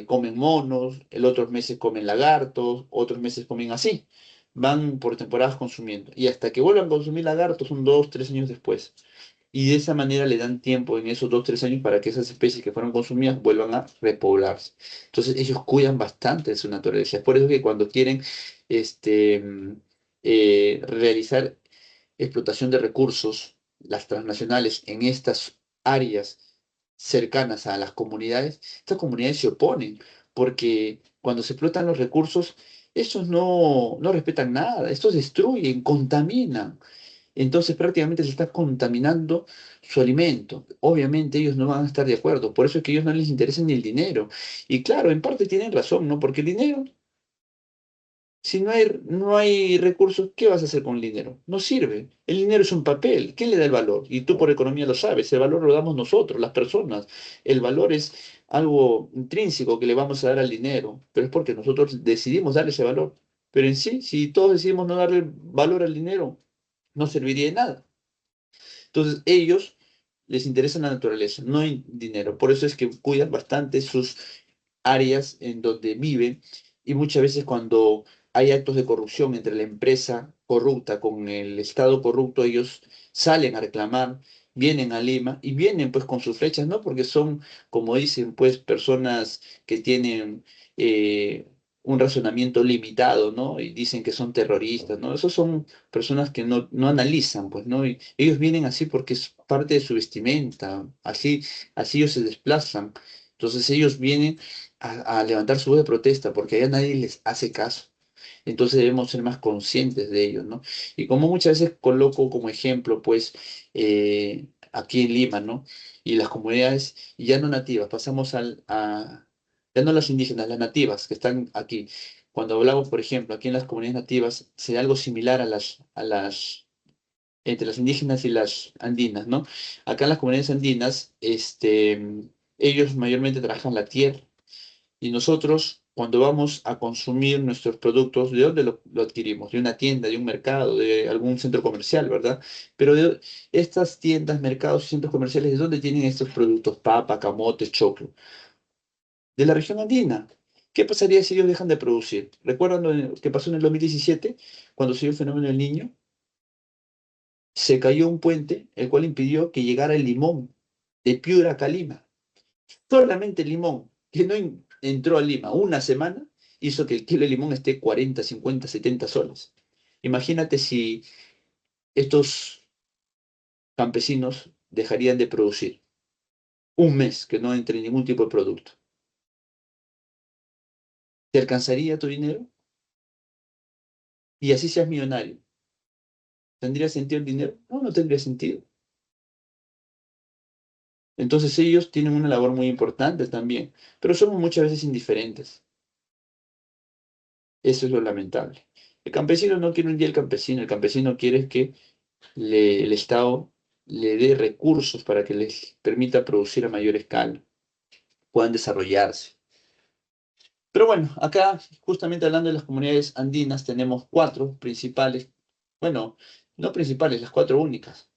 Speaker 1: Comen monos, el otros meses comen lagartos, otros meses comen así. Van por temporadas consumiendo. Y hasta que vuelvan a consumir lagartos son 2, 3 años después. Y de esa manera le dan tiempo en esos 2, 3 años para que esas especies que fueron consumidas vuelvan a repoblarse. Entonces ellos cuidan bastante de su naturaleza. Es por eso que cuando quieren este, mm, realizar explotación de recursos, las transnacionales en estas áreas cercanas a las comunidades, estas comunidades se oponen, porque cuando se explotan los recursos, estos no respetan nada, estos destruyen, contaminan. Entonces prácticamente se está contaminando su alimento. Obviamente ellos no van a estar de acuerdo, por eso es que a ellos no les interesa ni el dinero. Y claro, en parte tienen razón, ¿no? Porque el dinero, si no hay recursos, ¿qué vas a hacer con el dinero? No sirve. El dinero es un papel. ¿Quién le da el valor? Y tú por economía lo sabes. El valor lo damos nosotros, las personas. El valor es algo intrínseco que le vamos a dar al dinero, pero es porque nosotros decidimos darle ese valor. Pero en sí, si todos decidimos no darle valor al dinero, no serviría de nada. Entonces, ellos les interesa la naturaleza, no el dinero. Por eso es que cuidan bastante sus áreas en donde viven y muchas veces cuando hay actos de corrupción entre la empresa corrupta con el Estado corrupto, ellos salen a reclamar, vienen a Lima y vienen pues con sus flechas, ¿no? Porque son, como dicen, pues personas que tienen un razonamiento limitado, ¿no? Y dicen que son terroristas, ¿no? Esos son personas que no analizan, pues, ¿no? Y ellos vienen así porque es parte de su vestimenta, así ellos se desplazan. Entonces ellos vienen a levantar su voz de protesta porque allá nadie les hace caso. Entonces debemos ser más conscientes de ello, ¿no? Y como muchas veces coloco como ejemplo, pues, aquí en Lima, ¿no? Y las comunidades ya no nativas, pasamos ya no las indígenas, las nativas que están aquí. Cuando hablamos, por ejemplo, aquí en las comunidades nativas, sería algo similar entre las indígenas y las andinas, ¿no? Acá en las comunidades andinas, ellos mayormente trabajan la tierra y nosotros, cuando vamos a consumir nuestros productos, ¿de dónde lo adquirimos? De una tienda, de un mercado, de algún centro comercial, ¿verdad? Pero de estas tiendas, mercados y centros comerciales, ¿de dónde tienen estos productos? Papa, camote, choclo. De la región andina. ¿Qué pasaría si ellos dejan de producir? ¿Recuerdan lo que pasó en el 2017, cuando se dio el fenómeno del Niño? Se cayó un puente, el cual impidió que llegara el limón de Piura a Lima. Solamente el limón, que no entró a Lima una semana, hizo que el kilo de limón esté 40, 50, 70 soles. Imagínate si estos campesinos dejarían de producir un mes que no entre ningún tipo de producto. ¿Te alcanzaría tu dinero? Y así seas millonario. ¿Tendría sentido el dinero? No, no tendría sentido. Entonces ellos tienen una labor muy importante también, pero somos muchas veces indiferentes. Eso es lo lamentable. El campesino no quiere un día el campesino quiere que el Estado le dé recursos para que les permita producir a mayor escala, puedan desarrollarse. Pero bueno, acá justamente hablando de las comunidades andinas tenemos cuatro principales, bueno, no principales, las cuatro únicas,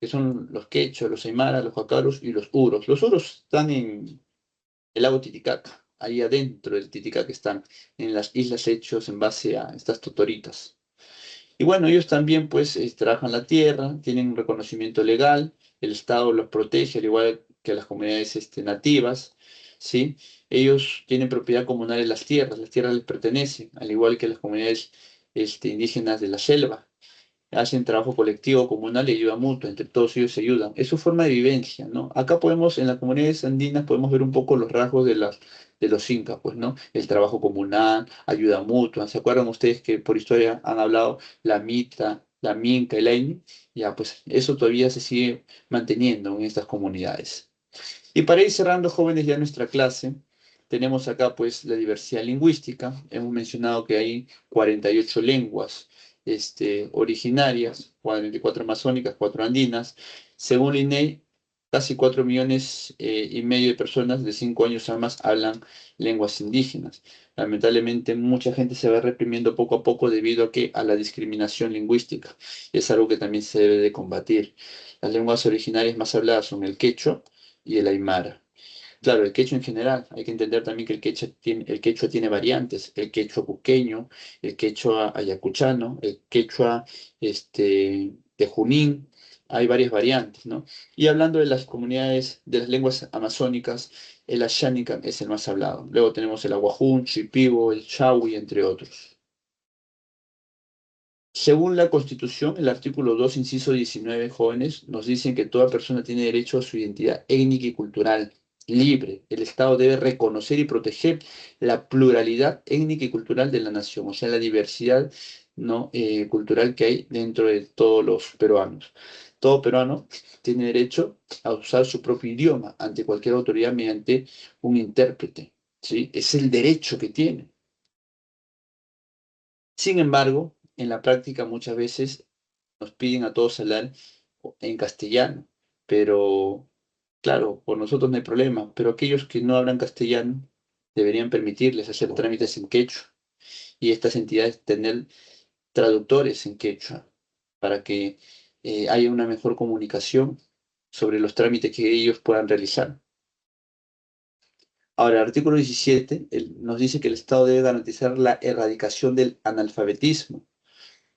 Speaker 1: que son los quechos, los aymaras, los jacaros y los uros. Los uros están en el lago Titicaca, ahí adentro del Titicaca están, en las islas hechos en base a estas totoritas. Y bueno, ellos también pues trabajan la tierra, tienen un reconocimiento legal, el Estado los protege al igual que las comunidades nativas, ¿sí? Ellos tienen propiedad comunal en las tierras les pertenecen, al igual que las comunidades indígenas de la selva hacen trabajo colectivo, comunal y ayuda mutua, entre todos ellos se ayudan. Es su forma de vivencia, ¿no? Acá podemos, en las comunidades andinas, podemos ver un poco los rasgos de los incas, pues, ¿no? El trabajo comunal, ayuda mutua. ¿Se acuerdan ustedes que por historia han hablado la mita, la minca, el aini? Ya, pues eso todavía se sigue manteniendo en estas comunidades. Y para ir cerrando, jóvenes, ya nuestra clase, tenemos acá pues la diversidad lingüística. Hemos mencionado que hay 48 lenguas originarias, 44 amazónicas, 4 andinas. Según el INEI, casi 4,5 millones de personas de 5 años a más hablan lenguas indígenas. Lamentablemente, mucha gente se va reprimiendo poco a poco debido a la discriminación lingüística. Es algo que también se debe de combatir. Las lenguas originarias más habladas son el quechua y el aymara. Claro, el quechua en general, hay que entender también que el quechua tiene variantes, el quechua cuqueño, el quechua ayacuchano, el quechua de Junín, hay varias variantes, ¿no? Y hablando de las comunidades, de las lenguas amazónicas, el Ashánica es el más hablado. Luego tenemos el aguajún, shipibo, el chaui, entre otros. Según la Constitución, el artículo 2, inciso 19, jóvenes, nos dicen que toda persona tiene derecho a su identidad étnica y cultural libre. El Estado debe reconocer y proteger la pluralidad étnica y cultural de la nación, o sea, la diversidad, ¿no? Cultural que hay dentro de todos los peruanos. Todo peruano tiene derecho a usar su propio idioma ante cualquier autoridad mediante un intérprete, ¿sí? Es el derecho que tiene. Sin embargo, en la práctica muchas veces nos piden a todos hablar en castellano, pero claro, por nosotros no hay problema, pero aquellos que no hablan castellano deberían permitirles hacer trámites en quechua y estas entidades tener traductores en quechua para que haya una mejor comunicación sobre los trámites que ellos puedan realizar. Ahora, el artículo 17 nos dice que el Estado debe garantizar la erradicación del analfabetismo.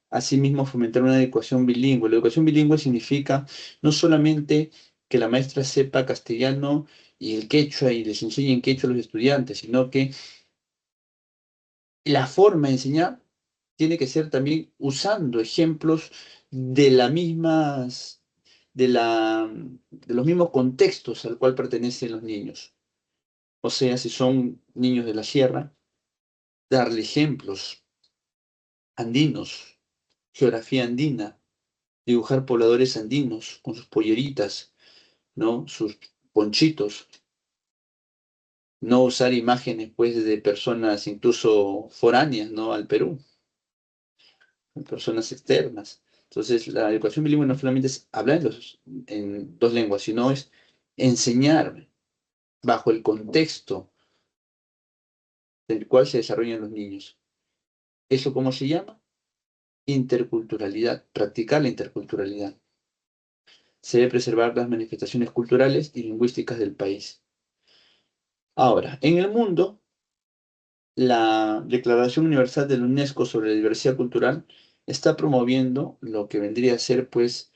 Speaker 1: Asimismo, fomentar una educación bilingüe. La educación bilingüe significa no solamente que la maestra sepa castellano y el quechua y les enseñe en quechua a los estudiantes, sino que la forma de enseñar tiene que ser también usando ejemplos de las mismas, de los mismos contextos al cual pertenecen los niños. O sea, si son niños de la sierra, darle ejemplos andinos, geografía andina, dibujar pobladores andinos con sus polleritas, ¿no? Sus ponchitos, no usar imágenes pues de personas incluso foráneas, ¿no? Al Perú, personas externas. Entonces, la educación bilingüe no solamente es hablar en dos lenguas, sino es enseñar bajo el contexto del cual se desarrollan los niños. ¿Eso cómo se llama? Interculturalidad, practicar la interculturalidad. Se debe preservar las manifestaciones culturales y lingüísticas del país. Ahora, en el mundo, la Declaración Universal de la UNESCO sobre la Diversidad Cultural está promoviendo lo que vendría a ser, pues,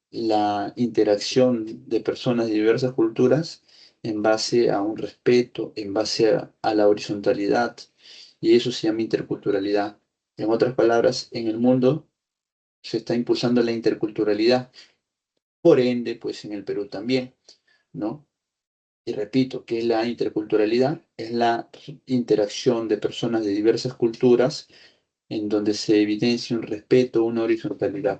Speaker 1: la interacción de personas de diversas culturas en base a un respeto, en base a la horizontalidad, y eso se llama interculturalidad. En otras palabras, en el mundo se está impulsando la interculturalidad, por ende, pues en el Perú también, ¿no? Y repito, ¿qué es la interculturalidad? Es la interacción de personas de diversas culturas en donde se evidencia un respeto, una horizontalidad.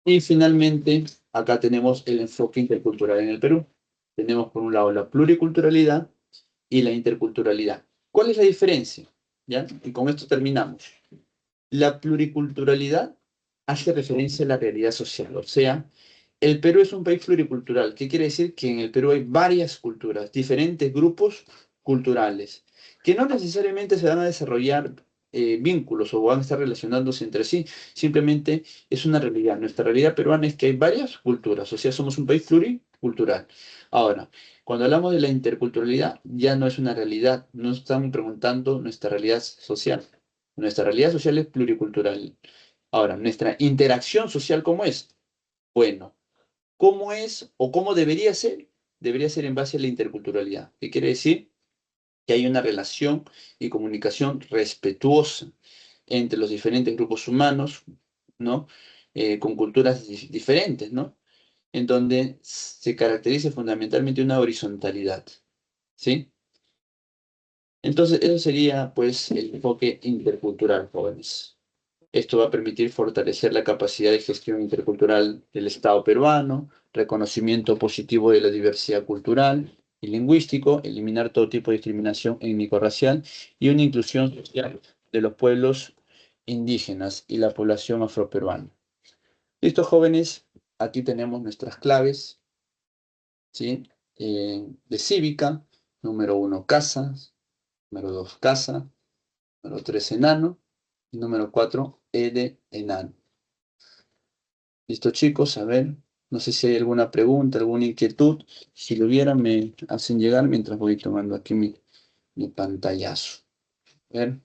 Speaker 1: Y finalmente, acá tenemos el enfoque intercultural en el Perú. Tenemos por un lado la pluriculturalidad y la interculturalidad. ¿Cuál es la diferencia? ¿Ya? Y con esto terminamos. La pluriculturalidad hace referencia a la realidad social, o sea, el Perú es un país pluricultural. ¿Qué quiere decir? Que en el Perú hay varias culturas, diferentes grupos culturales, que no necesariamente se van a desarrollar vínculos o van a estar relacionándose entre sí, simplemente es una realidad. Nuestra realidad peruana es que hay varias culturas, o sea, somos un país pluricultural. Ahora, cuando hablamos de la interculturalidad, ya no es una realidad, no estamos preguntando nuestra realidad social. Nuestra realidad social es pluricultural. Ahora, nuestra interacción social, ¿cómo es? Bueno, ¿cómo es o cómo debería ser? Debería ser en base a la interculturalidad. ¿Qué quiere decir? Que hay una relación y comunicación respetuosa entre los diferentes grupos humanos, ¿no? Con culturas diferentes, ¿no? En donde se caracteriza fundamentalmente una horizontalidad, ¿sí? Entonces, eso sería, pues, el enfoque intercultural, jóvenes. Esto va a permitir fortalecer la capacidad de gestión intercultural del Estado peruano, reconocimiento positivo de la diversidad cultural y lingüístico, eliminar todo tipo de discriminación étnico-racial y una inclusión social de los pueblos indígenas y la población afroperuana. Listo, jóvenes, aquí tenemos nuestras claves, ¿sí? De cívica, número 1, casa, número 2, casa, número 3, enano, y número 4, E de enano. Listo, chicos, a ver, no sé si hay alguna pregunta, alguna inquietud. Si lo hubiera, me hacen llegar mientras voy tomando aquí mi pantallazo. A ver,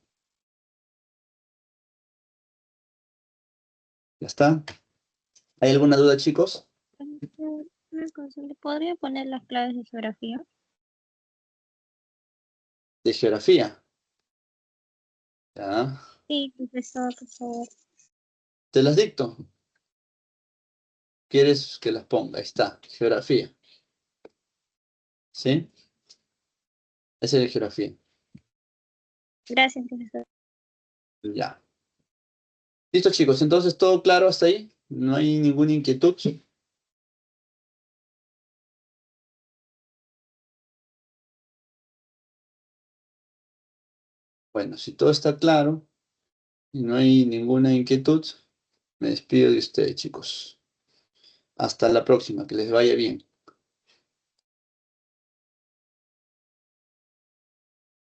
Speaker 1: ¿ya está? ¿Hay alguna duda, chicos?
Speaker 3: Una cosa, ¿le podría poner las claves de geografía?
Speaker 1: De geografía. Ya,
Speaker 3: Sí, profesor, por favor.
Speaker 1: te las dicto. ¿Quieres que las ponga? Ahí está, geografía. ¿Sí? Esa es de geografía.
Speaker 3: Gracias, profesor.
Speaker 1: Ya. Listo, chicos, entonces todo claro hasta ahí. No hay ninguna inquietud. Bueno, si todo está claro y no hay ninguna inquietud, me despido de ustedes, chicos. Hasta la próxima, que les vaya bien.